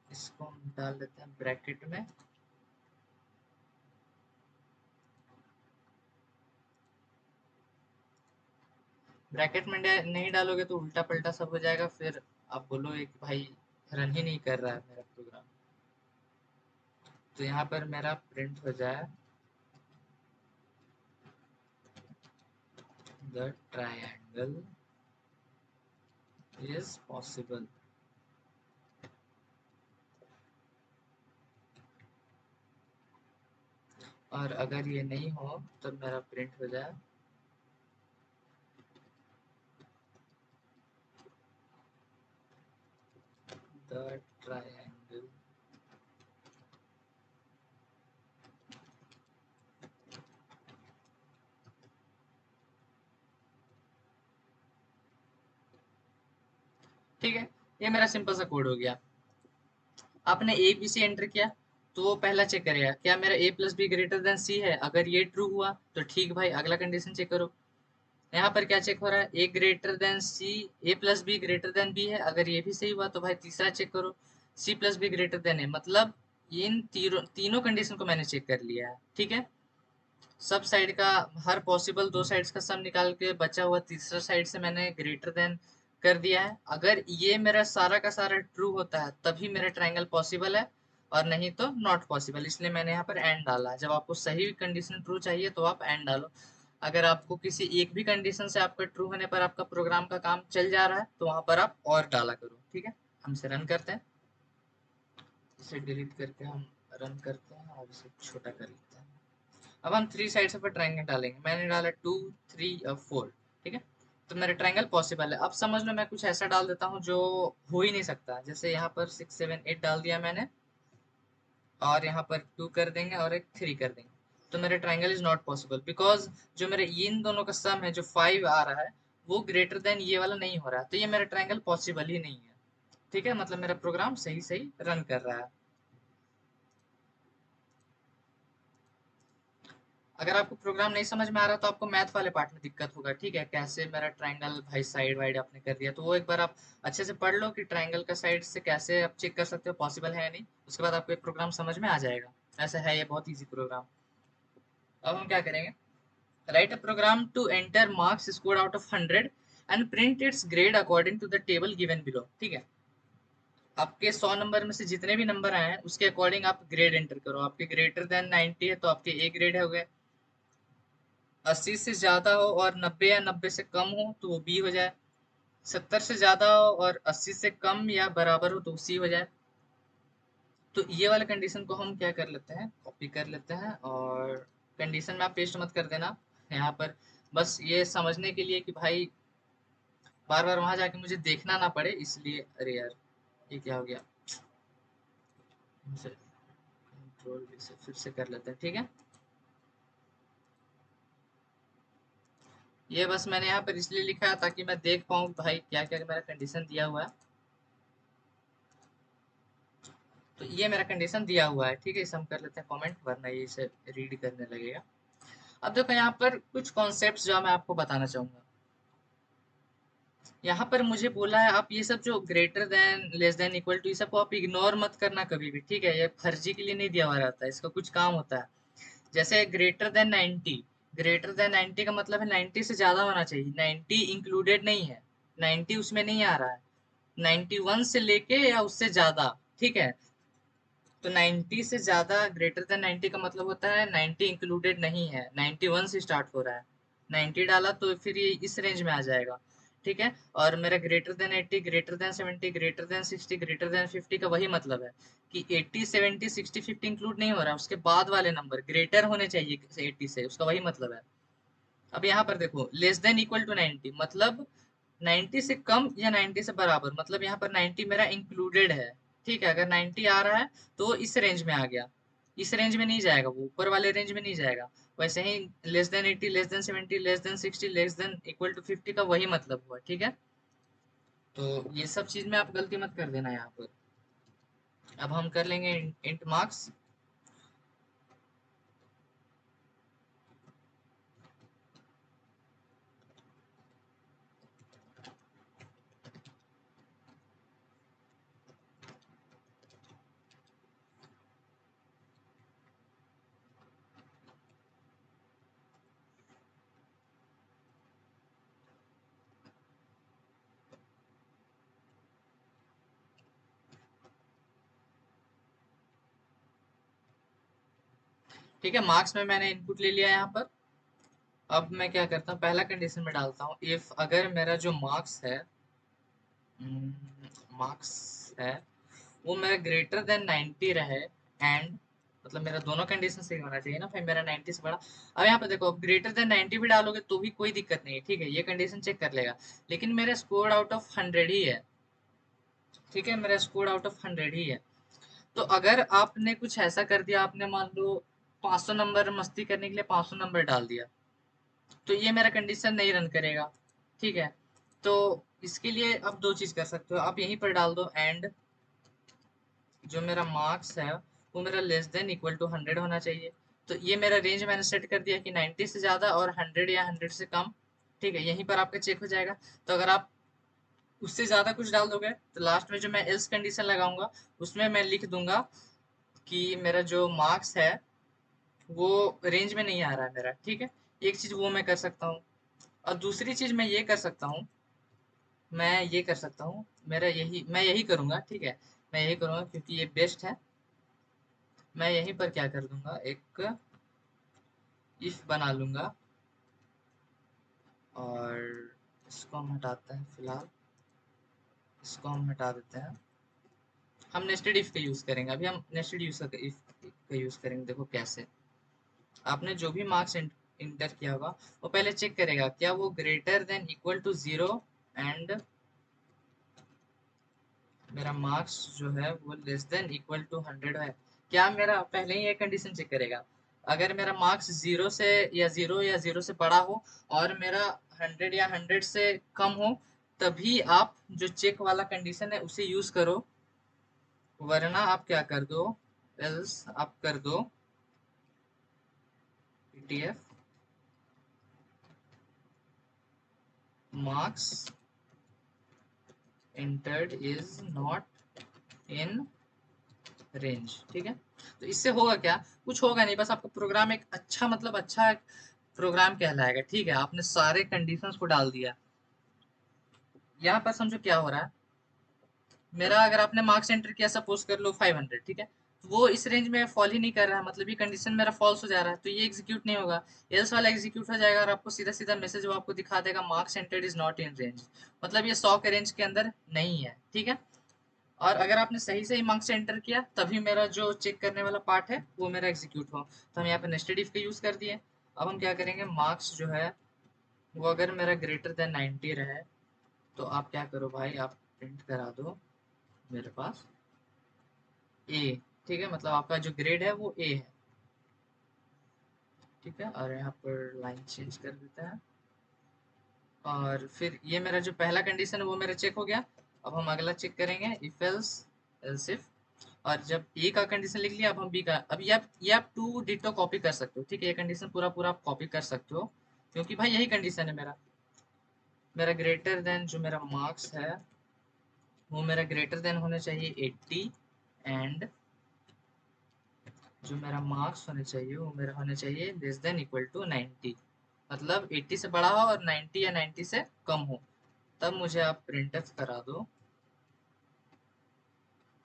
Speaker 1: इसको हम डाल देते हैं ब्रैकेट में। ब्रैकेट में नहीं डालोगे तो उल्टा पल्टा सब हो जाएगा, फिर आप बोलोगे कि भाई रन ही नहीं कर रहा है मेरा प्रोग्राम। तो यहाँ पर मेरा प्रिंट हो जाए द ट्रायंगल इज पॉसिबल। और अगर ये नहीं हो तो मेरा प्रिंट हो जाए द ट्रायंगल ठीक है, ये मेरा सिंपल सा कोड हो गया। आपने ए बी सी एंटर किया तो वो पहला चेक करेगा क्या मेरा ए प्लस बी ग्रेटर देन सी है। अगर ये ट्रू हुआ तो ठीक भाई, अगला कंडीशन चेक करो। यहाँ पर क्या चेक हो रहा है, A greater than C, A plus B greater than B है। अगर ये भी सही हुआ तो भाई तीसरा चेक करो, C plus B greater than है। मतलब इन तीनों कंडीशन को मैंने चेक कर लिया है। ठीक है, सब साइड का हर पॉसिबल दो साइड्स का सम निकाल के बचा हुआ तीसरा साइड से मैंने ग्रेटर देन कर दिया है। अगर ये मेरा सारा का सारा ट्रू होता है तभी मेरा ट्रायंगल पॉसिबल है, और नहीं तो नॉट पॉसिबल। इसलिए मैंने यहाँ पर एंड डाला है। जब आपको सही कंडीशन ट्रू चाहिए तो आप एंड डालो। अगर आपको किसी एक भी कंडीशन से आपका ट्रू होने पर आपका प्रोग्राम का काम चल जा रहा है तो वहां पर आप और डाला करो। ठीक है, हम इसे रन करते हैं। इसे डिलीट करके हम रन करते हैं और इसे छोटा कर लेते हैं। अब हम थ्री साइड्स ऑफ ट्रायंगल डालेंगे। मैंने डाला टू थ्री और फोर। ठीक है, तो मेरा ट्रायंगल पॉसिबल है। अब समझ लो मैं कुछ ऐसा डाल देता हूँ जो हो ही नहीं सकता। जैसे यहाँ पर 6 7 8 डाल दिया मैंने, और यहाँ पर 2 कर देंगे और एक 3 कर देंगे। तो मेरा triangle is not possible because जो मेरे इन दोनों का सम है जो 5 आ रहा है वो ग्रेटर देन ये वाला नहीं हो रहा है। तो ये मेरा ट्रायंगल पॉसिबल ही नहीं है। ठीक है, मतलब मेरा प्रोग्राम सही सही रन कर रहा है। अगर आपको प्रोग्राम नहीं समझ में आ रहा तो आपको मैथ वाले पार्ट में दिक्कत होगा। ठीक है, कैसे मेरा ट्रायंगल भाई साइड वाइड आपने कर दिया, तो वो एक बार आप अच्छे से पढ़ लो कि ट्रायंगल का साइड से कैसे आप चेक कर सकते हो पॉसिबल है या नहीं। उसके बाद आपको एक प्रोग्राम समझ में आ जाएगा। ऐसा है, ये बहुत ईजी प्रोग्राम। अब हम क्या करेंगे, write a program to enter marks score out of 100 and print its grade according to the table given below. ठीक है, आपके 100 नंबर में से जितने भी नंबर आए हैं उसके अकॉर्डिंग आप ग्रेड एंटर करो। आपके ग्रेटर देन 90 है तो आपके ए ग्रेड हो गए, 80 से ज्यादा हो और 90 या 90 से कम हो तो वो बी हो जाए, 70 से ज्यादा हो और 80 से कम या बराबर हो तो सी हो जाए। तो ये वाले कंडीशन को हम क्या कर लेते हैं, कॉपी कर लेते हैं और कंडीशन में आप पेस्ट मत कर देना यहाँ पर, बस ये समझने के लिए कि भाई बार बार वहां जाके मुझे देखना ना पड़े इसलिए। अरे यार ये क्या हो गया, कंट्रोल से फिर से कर लेते हैं, ठीक है। ये बस मैंने यहाँ पर इसलिए लिखा है ताकि मैं देख पाऊँ भाई क्या क्या मेरा कंडीशन दिया हुआ है। तो ये मेरा कंडीशन दिया हुआ है, ठीक है। इसे हम कर लेते हैं कमेंट, वरना ये इसे रीड करने लगेगा। अब देखो यहाँ पर कुछ कॉन्सेप्ट्स जो मैं आपको बताना चाहूंगा। यहाँ पर मुझे बोला है आप ये सब जो greater than less than equal to ये सब को आप इग्नोर मत करना कभी भी, ठीक है। ये फर्जी के लिए नहीं दिया हुआ रहता है, इसका कुछ काम होता है। जैसे ग्रेटर देन 90, ग्रेटर देन 90 का मतलब है 90 से ज्यादा होना चाहिए, 90 इंक्लूडेड नहीं है, 90 उसमें नहीं आ रहा है, 91 से लेके या उससे ज्यादा, ठीक है। तो 90 से ज्यादा ग्रेटर देन 90 का मतलब होता है 90 इंक्लूडेड नहीं है, 91 से स्टार्ट हो रहा है, 90 डाला तो फिर ये इस रेंज में आ जाएगा, ठीक है। और मेरा greater than 80, greater than 70, greater than 60, greater than 50 का वही मतलब है कि 80, 70, 60, 50 इंक्लूड नहीं हो रहा, उसके बाद वाले नंबर ग्रेटर होने चाहिए 80 से, उसका वही मतलब है। अब यहाँ पर देखो लेस देन इक्वल टू 90 मतलब 90 से कम या 90 से बराबर, मतलब यहाँ पर 90 मेरा इंक्लूडेड है, ठीक है। अगर 90 आ रहा है तो इस रेंज में आ गया, इस रेंज में नहीं जाएगा, वो ऊपर वाले रेंज में नहीं जाएगा। वैसे ही less than 80, less than 70, less than 60, less than equal to 50 का वही मतलब हुआ, ठीक है। तो ये सब चीज में आप गलती मत कर देना यहाँ पर। अब हम कर लेंगे इंट मार्क्स। ठीक है, मार्क्स में मैंने इनपुट ले लिया यहाँ पर। अब मैं क्या करता हूँ, पहला कंडीशन में डालता हूँ इफ अगर मेरा जो मार्क्स है, मार्क्स है वो मेरा ग्रेटर देन 90 रहे एंड, मतलब मेरा दोनों कंडीशन सही होना चाहिए ना भाई, मेरा 90 से बड़ा। अब यहाँ पे देखो ग्रेटर देन 90 भी डालोगे तो भी कोई दिक्कत नहीं है, ठीक है, ये कंडीशन चेक कर लेगा। लेकिन मेरा स्कोर आउट ऑफ 100 ही है, ठीक है, मेरा स्कोर आउट ऑफ 100 ही है। तो अगर आपने कुछ ऐसा कर दिया, आपने मान लो 500 नंबर मस्ती करने के लिए 500 नंबर डाल दिया, तो ये मेरा कंडीशन नहीं रन करेगा, ठीक है। तो इसके लिए आप दो चीज कर सकते हो, आप यहीं पर डाल दो एंड जो मेरा मार्क्स है वो मेरा लेस देन इक्वल टू 100 होना चाहिए। तो ये मेरा रेंज मैंने सेट कर दिया कि 90 से ज्यादा और 100 या 100 से कम, ठीक है, यहीं पर आपका चेक हो जाएगा। तो अगर आप उससे ज्यादा कुछ डाल दोगे तो लास्ट में जो मैं एल्स कंडीशन लगाऊंगा उसमें मैं लिख दूंगा कि मेरा जो मार्क्स है वो रेंज में नहीं आ रहा है मेरा, ठीक है। एक चीज वो मैं कर सकता हूँ। और दूसरी चीज मैं ये कर सकता हूँ, मैं ये कर सकता हूँ, मेरा यही मैं यही करूंगा, ठीक है, मैं यही करूंगा क्योंकि ये बेस्ट है। मैं यहीं पर क्या कर दूंगा, एक इफ बना लूंगा और इसको हम हटाते हैं फिलहाल, इसको हम हटा देते हैं। हम नेस्टेड इफ का यूज करेंगे, अभी हम नेस्टेड यूज का इफ का यूज करेंगे। देखो कैसे, आपने जो भी मार्क्स इंटर किया होगा वो पहले चेक करेगा क्या वो greater than equal to 0 and मेरा मार्क्स जो है वो लेस देन इक्वल टू 100 है क्या, मेरा पहले ही ये कंडीशन चेक करेगा। अगर मेरा मार्क्स 0 से या 0 से बड़ा हो और मेरा 100 या 100 से कम हो, तभी आप जो चेक वाला कंडीशन है उसे यूज करो, वरना आप क्या कर दो, एल्स आप कर दो PTF marks entered is not in range, ठीक है। तो इससे होगा क्या, कुछ होगा नहीं, बस आपका प्रोग्राम एक अच्छा, मतलब अच्छा प्रोग्राम कहलाएगा, ठीक है। आपने सारे कंडीशंस को डाल दिया। यहाँ पर समझो क्या हो रहा है, मेरा अगर आपने मार्क्स एंटर किया सपोज कर लो 500, ठीक है, तो वो इस रेंज में फॉल ही नहीं कर रहा है, मतलब ये कंडीशन मेरा फॉल्स हो जा रहा है, तो ये एग्जीक्यूट नहीं होगा। एल्स वाला एग्जीक्यूट हो जाएगा और आपको सीधा सीधा मैसेज वो आपको दिखा देगा marks entered is not in range, मतलब ये 100 के रेंज के अंदर नहीं है, ठीक है। और अगर आपने सही सही मार्क्स एंटर किया तभी मेरा जो चेक करने वाला पार्ट है वो मेरा एग्जीक्यूट हो। तो हम यहाँ पे नेस्टेड इफ का यूज कर दिए। अब हम क्या करेंगे, मार्क्स जो है वो अगर मेरा ग्रेटर देन 90 रहे तो आप क्या करो भाई, आप प्रिंट करा दो मेरे पास ए, ठीक है, मतलब आपका जो ग्रेड है वो ए है, ठीक है। और यहाँ पर लाइन चेंज कर देता है। और फिर ये मेरा जो पहला कंडीशन है वो मेरा चेक हो गया। अब हम अगला चेक करेंगे, इफ एल्स एल्स इफ। और जब ए का कंडीशन लिख लिया, अब हम बी का, अब ये आप टू डिटो कॉपी कर सकते हो, ठीक है, ये कंडीशन पूरा पूरा आप कॉपी कर सकते हो, क्योंकि भाई यही कंडीशन है मेरा। मेरा ग्रेटर देन जो मेरा मार्क्स है वो मेरा ग्रेटर देन होना चाहिए 80, एंड जो मेरा मार्क्स होने चाहिए वो मेरा होना चाहिए लेस देन इक्वल टू 90, मतलब 80 से बड़ा हो और 90 या 90 से कम हो। तब मुझे आप प्रिंट एफ करा दो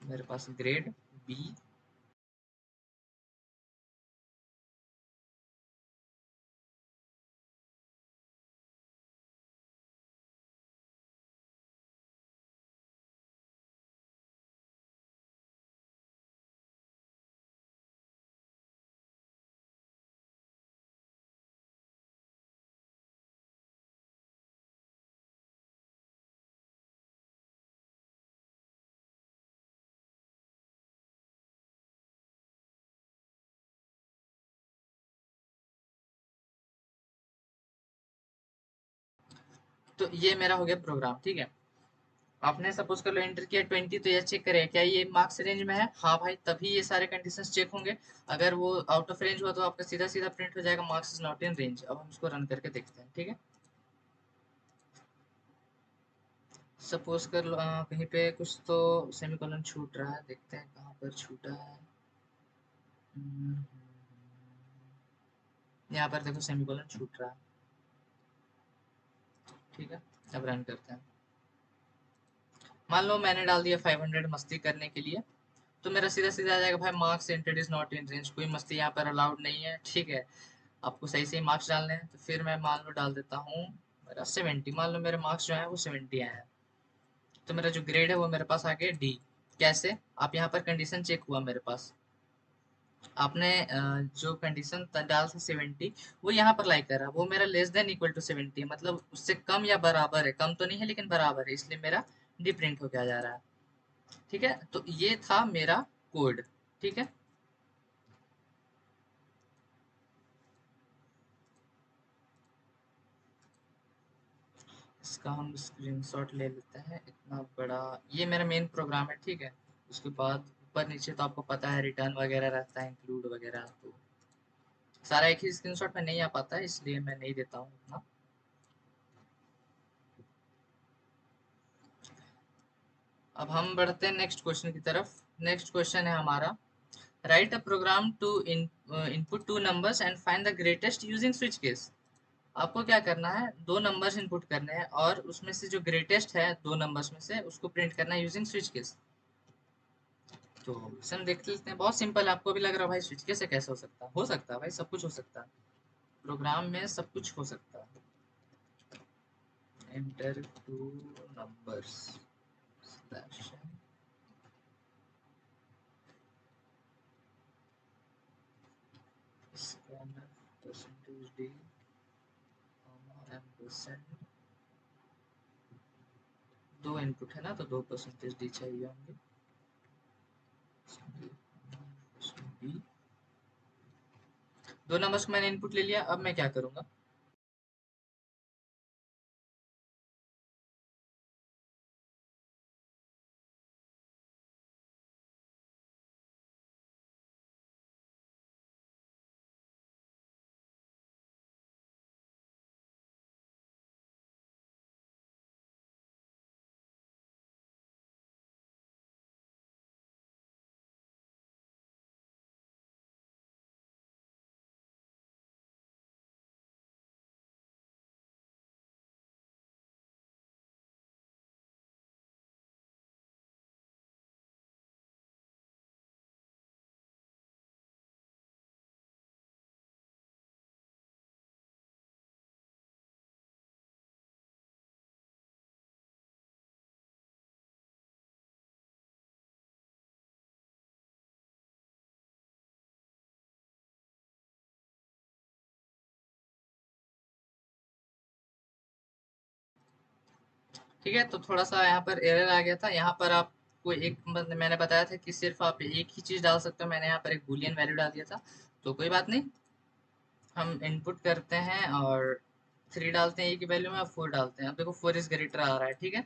Speaker 1: मेरे पास ग्रेड बी। तो ये मेरा हो गया प्रोग्राम, ठीक है। आपने सपोज कर लो एंटर किया 20, तो ये चेक करें क्या ये मार्क्स रेंज में है, हाँ भाई, तभी ये सारे कंडीशंस चेक होंगे। अगर वो आउट ऑफ रेंज हुआ तो आपका सीधा सीधा प्रिंट हो जाएगा marks is not in range. अब हम इसको रन करके देखते हैं, ठीक है। सपोज कर लो कहीं पे कुछ तो सेमीकोलन छूट रहा है, देखते हैं कहाँ पर छूटा है। हम्म, यहाँ पर देखो सेमीकोलन छूट रहा है, ठीक है। अब रन करते हैं। मान लो मैंने डाल दिया 500 मस्ती करने के लिए, तो मेरा सीधा सीधा आ जाएगा भाई marks entered is not in range, कोई मस्ती यहाँ पर अलाउड नहीं है, ठीक है। आपको सही सही मार्क्स डालने हैं, तो फिर मैं मान लो डाल देता हूँ मेरा 70, मान लो मेरे मार्क्स जो है वो 70 आए हैं, तो मेरा जो ग्रेड है वो मेरे पास आ गया डी। कैसे, आप यहाँ पर कंडीशन चेक हुआ मेरे पास, आपने जो कंडीशन डाल था 70, वो यहाँ पर लाइक कर रहा है, वो मेरा लेस देन इक्वल टू 70 है, मतलब उससे कम या बराबर है, कम तो नहीं है लेकिन बराबर है, इसलिए मेरा डी प्रिंट होके आ जा रहा है, ठीक है। तो ये था मेरा कोड, ठीक है। इसका हम स्क्रीनशॉट ले लेते हैं, इतना बड़ा ये मेरा मेन प्रोग्राम है, ठीक है। उसके बाद ऊपर नीचे तो आपको पता है रिटर्न वगैरह रहता है, इंक्लूड वगैरह, तो सारा एक ही स्क्रीनशॉट में नहीं आ पाता है, इसलिए मैं नहीं देता हूँ उतना। अब हम बढ़ते हैं नेक्स्ट क्वेश्चन की तरफ। नेक्स्ट क्वेश्चन है हमारा, write a program to input two numbers and find the greatest using switch case. आपको क्या करना है, दो नंबर्स इनपुट करने हैं और उसमें से जो ग्रेटेस्ट है दो नंबर्स में से उसको प्रिंट करना है यूजिंग स्विच केस। तो क्वेश्चन देख लेते हैं, बहुत सिंपल है। आपको भी लग रहा है भाई स्विच केस से कैसे हो सकता है भाई, सब कुछ हो सकता है, प्रोग्राम में सब कुछ हो सकता है। Enter two numbers slash scanner percentage D ampersand, दो इनपुट है ना, तो दो परसेंटेज डी चाहिए होंगे। दो नंबर्स को मैंने इनपुट ले लिया, अब मैं क्या करूंगा, ठीक है, तो थोड़ा सा यहाँ पर एरर आ गया था। यहाँ पर आपको एक मतलब मैंने बताया था कि सिर्फ आप एक ही चीज डाल सकते हो, मैंने यहाँ पर एक बूलियन वैल्यू डाल दिया था। तो कोई बात नहीं, हम इनपुट करते हैं और 3 डालते हैं ए की वैल्यू में और 4 डालते हैं। अब देखो 4 इज ग्रेटर आ रहा है, ठीक है।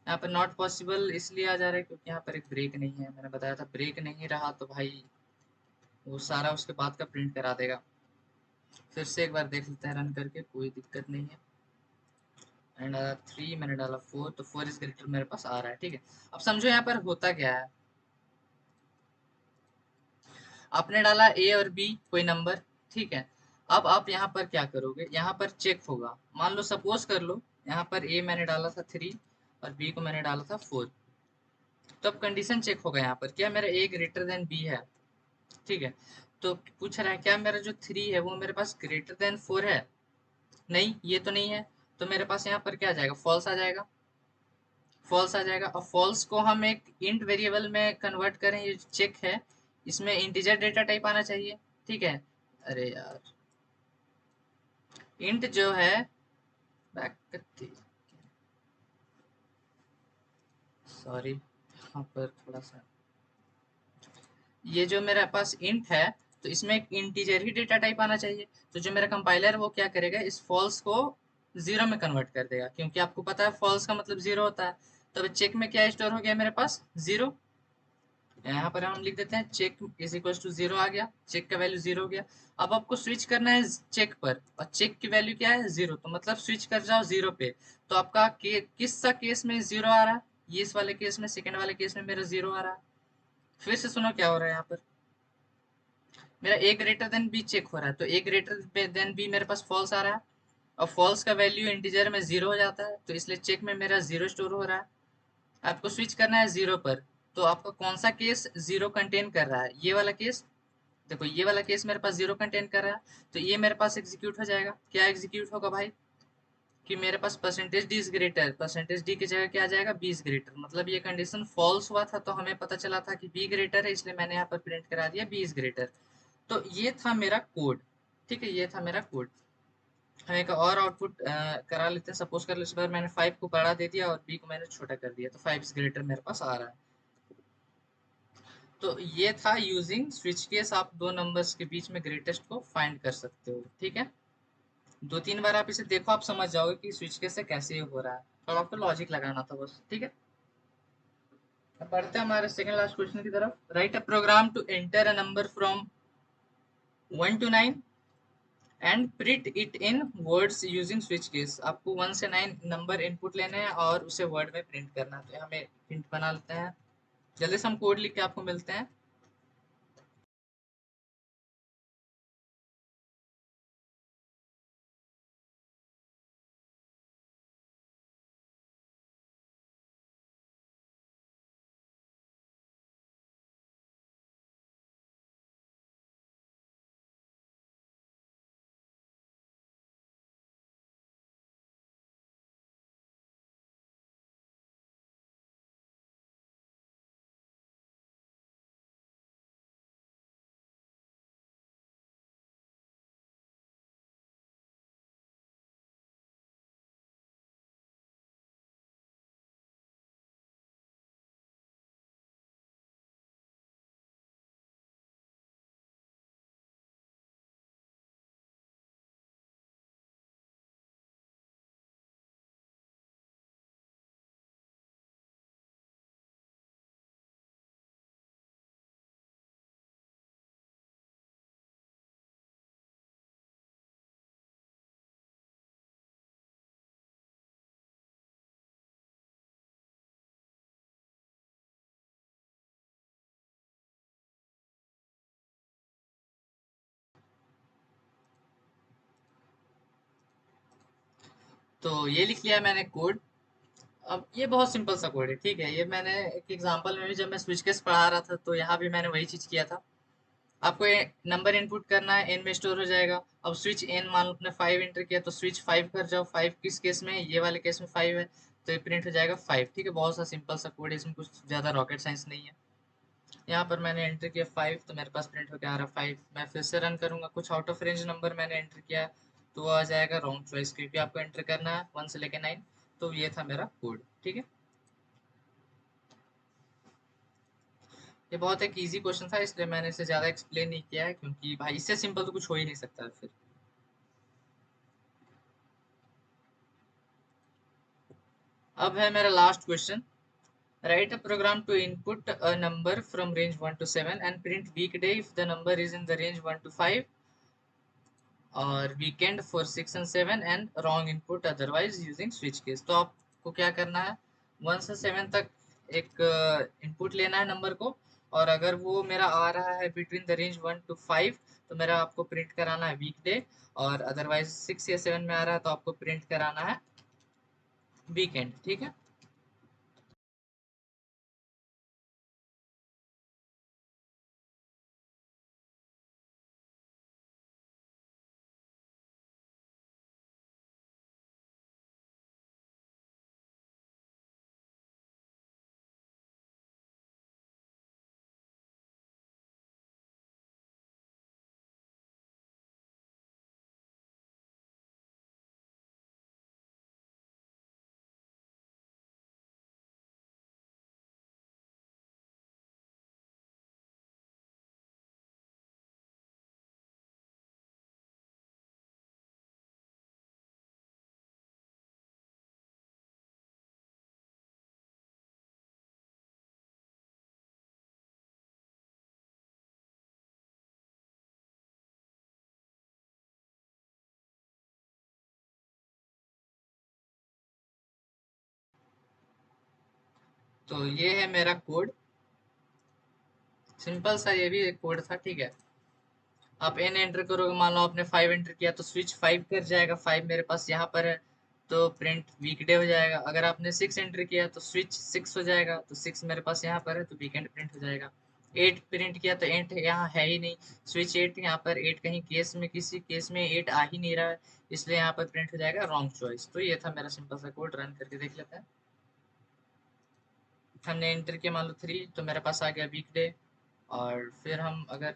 Speaker 1: यहाँ पर नॉट पॉसिबल इसलिए आ जा रहा है क्योंकि यहाँ पर एक ब्रेक नहीं है, मैंने बताया था ब्रेक नहीं रहा तो भाई वो सारा उसके बाद का प्रिंट करा देगा। फिर से एक बार देख लेते हैं रन करके, कोई दिक्कत नहीं है। एंड 3 मैंने डाला 4, तो 4 इज ग्रेटर मेरे पास आ रहा है, ठीक है। अब समझो यहाँ पर होता क्या है। आपने डाला ए और बी कोई नंबर, ठीक है। अब आप यहाँ पर क्या करोगे, यहाँ पर चेक होगा। मान लो सपोज कर लो यहाँ पर ए मैंने डाला था 3 और बी को मैंने डाला था 4। तो अब कंडीशन चेक होगा यहाँ पर, क्या मेरा ए ग्रेटर देन बी है, ठीक है। तो पूछ रहा है क्या मेरा जो 3 है वो मेरे पास ग्रेटर देन 4 है। नहीं, ये तो नहीं है। तो मेरे पास यहाँ पर क्या आ जाएगा, फॉल्स आ जाएगा। फॉल्स आ जाएगा। और फॉल्स को हम एक इंट वेरिएबल में कन्वर्ट करें, ये चेक है, इसमें इंटीजर डेटा टाइप आना चाहिए, ठीक है। अरे यार, इंट जो है बैक करती, सॉरी, यहाँ पर थोड़ा सा ये जो मेरे पास इंट है, तो इसमें एक इंटीजर ही डेटा टाइप आना चाहिए। तो जो मेरा कंपाइलर वो क्या करेगा, इस फॉल्स को जीरो में कन्वर्ट कर देगा, क्योंकि आपको पता है फॉल्स का मतलब जीरो होता है। तो अब चेक में क्या स्टोर हो गया मेरे पास, जीरो। यहाँ पर हम लिख देते हैं check is equal to zero आ गया, चेक का वैल्यू जीरो हो गया। अब आपको स्विच करना है चेक पर, और चेक की वैल्यू क्या है, जीरो। तो मतलब स्विच कर जाओ जीरो पे। तो आपका किस सा केस में जीरो आ रहा है, ये इस वाले केस में, सेकंड वाले केस में मेरा जीरो आ रहा है। फिर से सुनो क्या हो रहा है यहाँ पर, मेरा ए ग्रेटर देन बी चेक हो रहा है, तो ए ग्रेटर देन बी मेरे पास फॉल्स आ रहा है। और फॉल्स का वैल्यू इंटीजर में जीरो हो जाता है, तो इसलिए चेक में मेरा जीरो स्टोर हो रहा है। आपको स्विच करना है जीरो पर। तो आपका कौन सा केस जीरो कंटेन कर रहा है, ये वाला केस। देखो ये वाला केस मेरे पास जीरो कंटेन कर रहा है, तो ये मेरे पास एग्जीक्यूट हो जाएगा। क्या एग्जीक्यूट होगा भाई, कि मेरे पास percentage D is greater, percentage D की जगह क्या आ जाएगा, बी इज ग्रेटर। मतलब ये कंडीशन फॉल्स हुआ था, तो हमें पता चला था कि बी ग्रेटर है, इसलिए मैंने यहाँ पर प्रिंट करा दिया बी इज ग्रेटर। तो ये था मेरा कोड, ठीक है, ये था मेरा कोड। हम एक और आउटपुट करा लेते हैं। सपोज कर लो इस बार मैंने 5 को बड़ा दे दिया और बी को मैंने छोटा कर दिया, तो 5 इज ग्रेटर मेरे पास आ रहा है। तो ये था यूजिंग स्विच केस, आप दो नंबर्स के बीच में ग्रेटेस्ट को फाइंड कर सकते हो, ठीक है। 2-3 बार आप इसे देखो, आप समझ जाओगे कि स्विच केस से कैसे ये हो रहा है। तो आपको लॉजिक लगाना था बस, ठीक है। अब बढ़ते हैं हमारे सेकंड लास्ट क्वेश्चन की तरफ। Write a program to enter a number from 1 to 9 and print it in words using switch case. आपको 1 से 9 नंबर इनपुट लेने हैं और उसे वर्ड में प्रिंट करना है। तो हमें प्रिंट बना लेते हैं, जल्दी से हम कोड लिख के आपको मिलते हैं। तो ये लिख लिया मैंने कोड। अब ये बहुत सिंपल सा कोड है, ठीक है। ये मैंने एक एग्जांपल में भी जब मैं स्विच केस पढ़ा रहा था तो यहाँ भी मैंने वही चीज किया था। आपको ये नंबर इनपुट करना है, एन में स्टोर हो जाएगा। अब स्विच एन मान लो आपने 5 एंटर किया, तो स्विच 5 कर जाओ। 5 किस केस में है, ये वाले केस में 5 है, तो ये प्रिंट हो जाएगा 5, ठीक है। बहुत सा सिंपल सा कोड है, इसमें कुछ ज्यादा रॉकेट साइंस नहीं है। यहाँ पर मैंने एंटर किया 5, तो मेरे पास प्रिंट होकर आ रहा है 5। मैं फिर से रन करूंगा, कुछ आउट ऑफ रेंज नंबर मैंने एंटर किया, तो वो आ जाएगा रॉन्ग चॉइस, क्योंकि आपको एंटर करना है 1 से लेके 9। तो ये था मेरा कोड, ठीक है। ये बहुत एक इजी क्वेश्चन था, इसलिए मैंने इसे ज्यादा एक्सप्लेन नहीं किया है, क्योंकि भाई इससे सिंपल तो कुछ हो ही नहीं सकता फिर। अब है मेरा last question. Write a program to input a number from range 1 to 7 and print weekday if the number is in the range 1 to 5 और weekend for 6 and 7 and wrong input otherwise using switch case. तो आपको क्या करना है, 1 से 7 तक एक input लेना है नंबर को, और अगर वो मेरा आ रहा है बिटवीन द रेंज 1 to 5 तो मेरा आपको प्रिंट कराना है वीकडे, और अदरवाइज 6 या 7 में आ रहा है तो आपको प्रिंट कराना है वीकेंड, ठीक है। तो ये है मेरा कोड, सिंपल सा ये भी एक कोड था, ठीक है। आप एन एंटर करोगे, मान लो आपने 5 एंटर किया तो स्विच 5 कर जाएगा, 5 मेरे पास यहाँ पर है तो प्रिंट वीकडे हो जाएगा। अगर आपने 6 एंटर किया तो स्विच 6 हो जाएगा, तो 6 मेरे पास यहाँ पर है तो वीकेंड प्रिंट हो जाएगा। 8 प्रिंट किया तो 8 यहाँ है ही नहीं, स्विच 8 यहाँ पर, 8 कहीं केस में, किसी केस में 8 आ ही नहीं रहा है, इसलिए यहाँ पर प्रिंट हो जाएगा रॉन्ग चॉइस। तो ये था मेरा सिंपल सा कोड, रन करके देख लेते हैं। हमने एंटर किया मान लो 3 तो मेरे पास आ गया वीकडे, और फिर हम अगर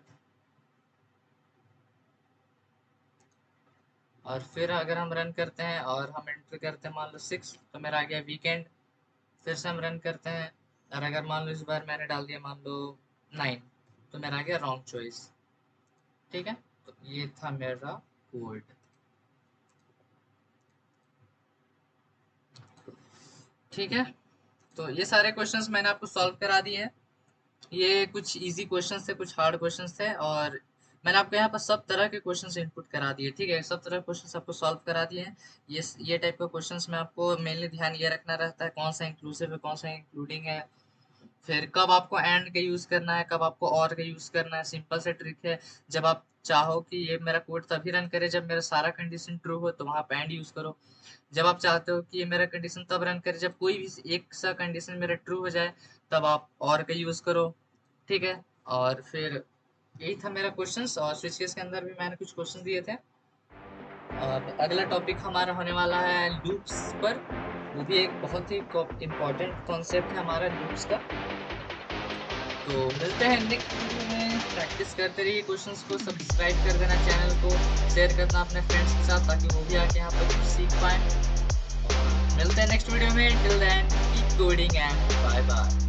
Speaker 1: हम रन करते हैं और हम एंटर करते हैं मान लो 6 तो मेरा आ गया वीकेंड। फिर से हम रन करते हैं, और अगर मान लो इस बार मैंने डाल दिया मान लो 9 तो मेरा आ गया रॉन्ग चॉइस, ठीक है। तो ये था मेरा कोड, ठीक है। तो ये सारे क्वेश्चंस मैंने आपको सॉल्व करा दिए हैं। ये कुछ इजी क्वेश्चंस थे, कुछ हार्ड क्वेश्चंस थे, और मैंने आपको यहाँ पर सब तरह के क्वेश्चंस इनपुट करा दिए, ठीक है। सब तरह के क्वेश्चंस आपको सॉल्व करा दिए हैं। ये टाइप का क्वेश्चंस में आपको मेनली ध्यान ये रखना रहता है कौन सा इंक्लूसिव है, कौन सा इंक्लूडिंग है, फिर कब आपको एंड का यूज करना है, कब आपको और का यूज करना है। सिंपल से ट्रिक है, जब आप चाहो कि ये मेरा कोड तभी रन करे जब मेरा सारा कंडीशन ट्रू हो तो वहां पे एंड यूज करो। जब आप चाहते हो कि ये मेरा कंडीशन तब रन करे जब कोई भी एक सा कंडीशन मेरा ट्रू हो जाए, तब आप और का यूज करो, ठीक है। और फिर यही था मेरा क्वेश्चंस, और स्विच केस के अंदर भी मैंने कुछ क्वेश्चन दिए थे। अब अगला टॉपिक हमारा होने वाला है लूप्स पर, वो भी एक बहुत ही इम्पोर्टेंट कॉन्सेप्ट है हमारा लूप्स का। तो मिलते हैं नेक्स्ट वीडियो में, प्रैक्टिस करते रहिए क्वेश्चंस को, सब्सक्राइब कर देना चैनल को, शेयर करना अपने फ्रेंड्स के साथ ताकि वो भी आके यहाँ पर कुछ सीख पाए। मिलते हैं नेक्स्ट वीडियो में, till then keep coding and bye bye.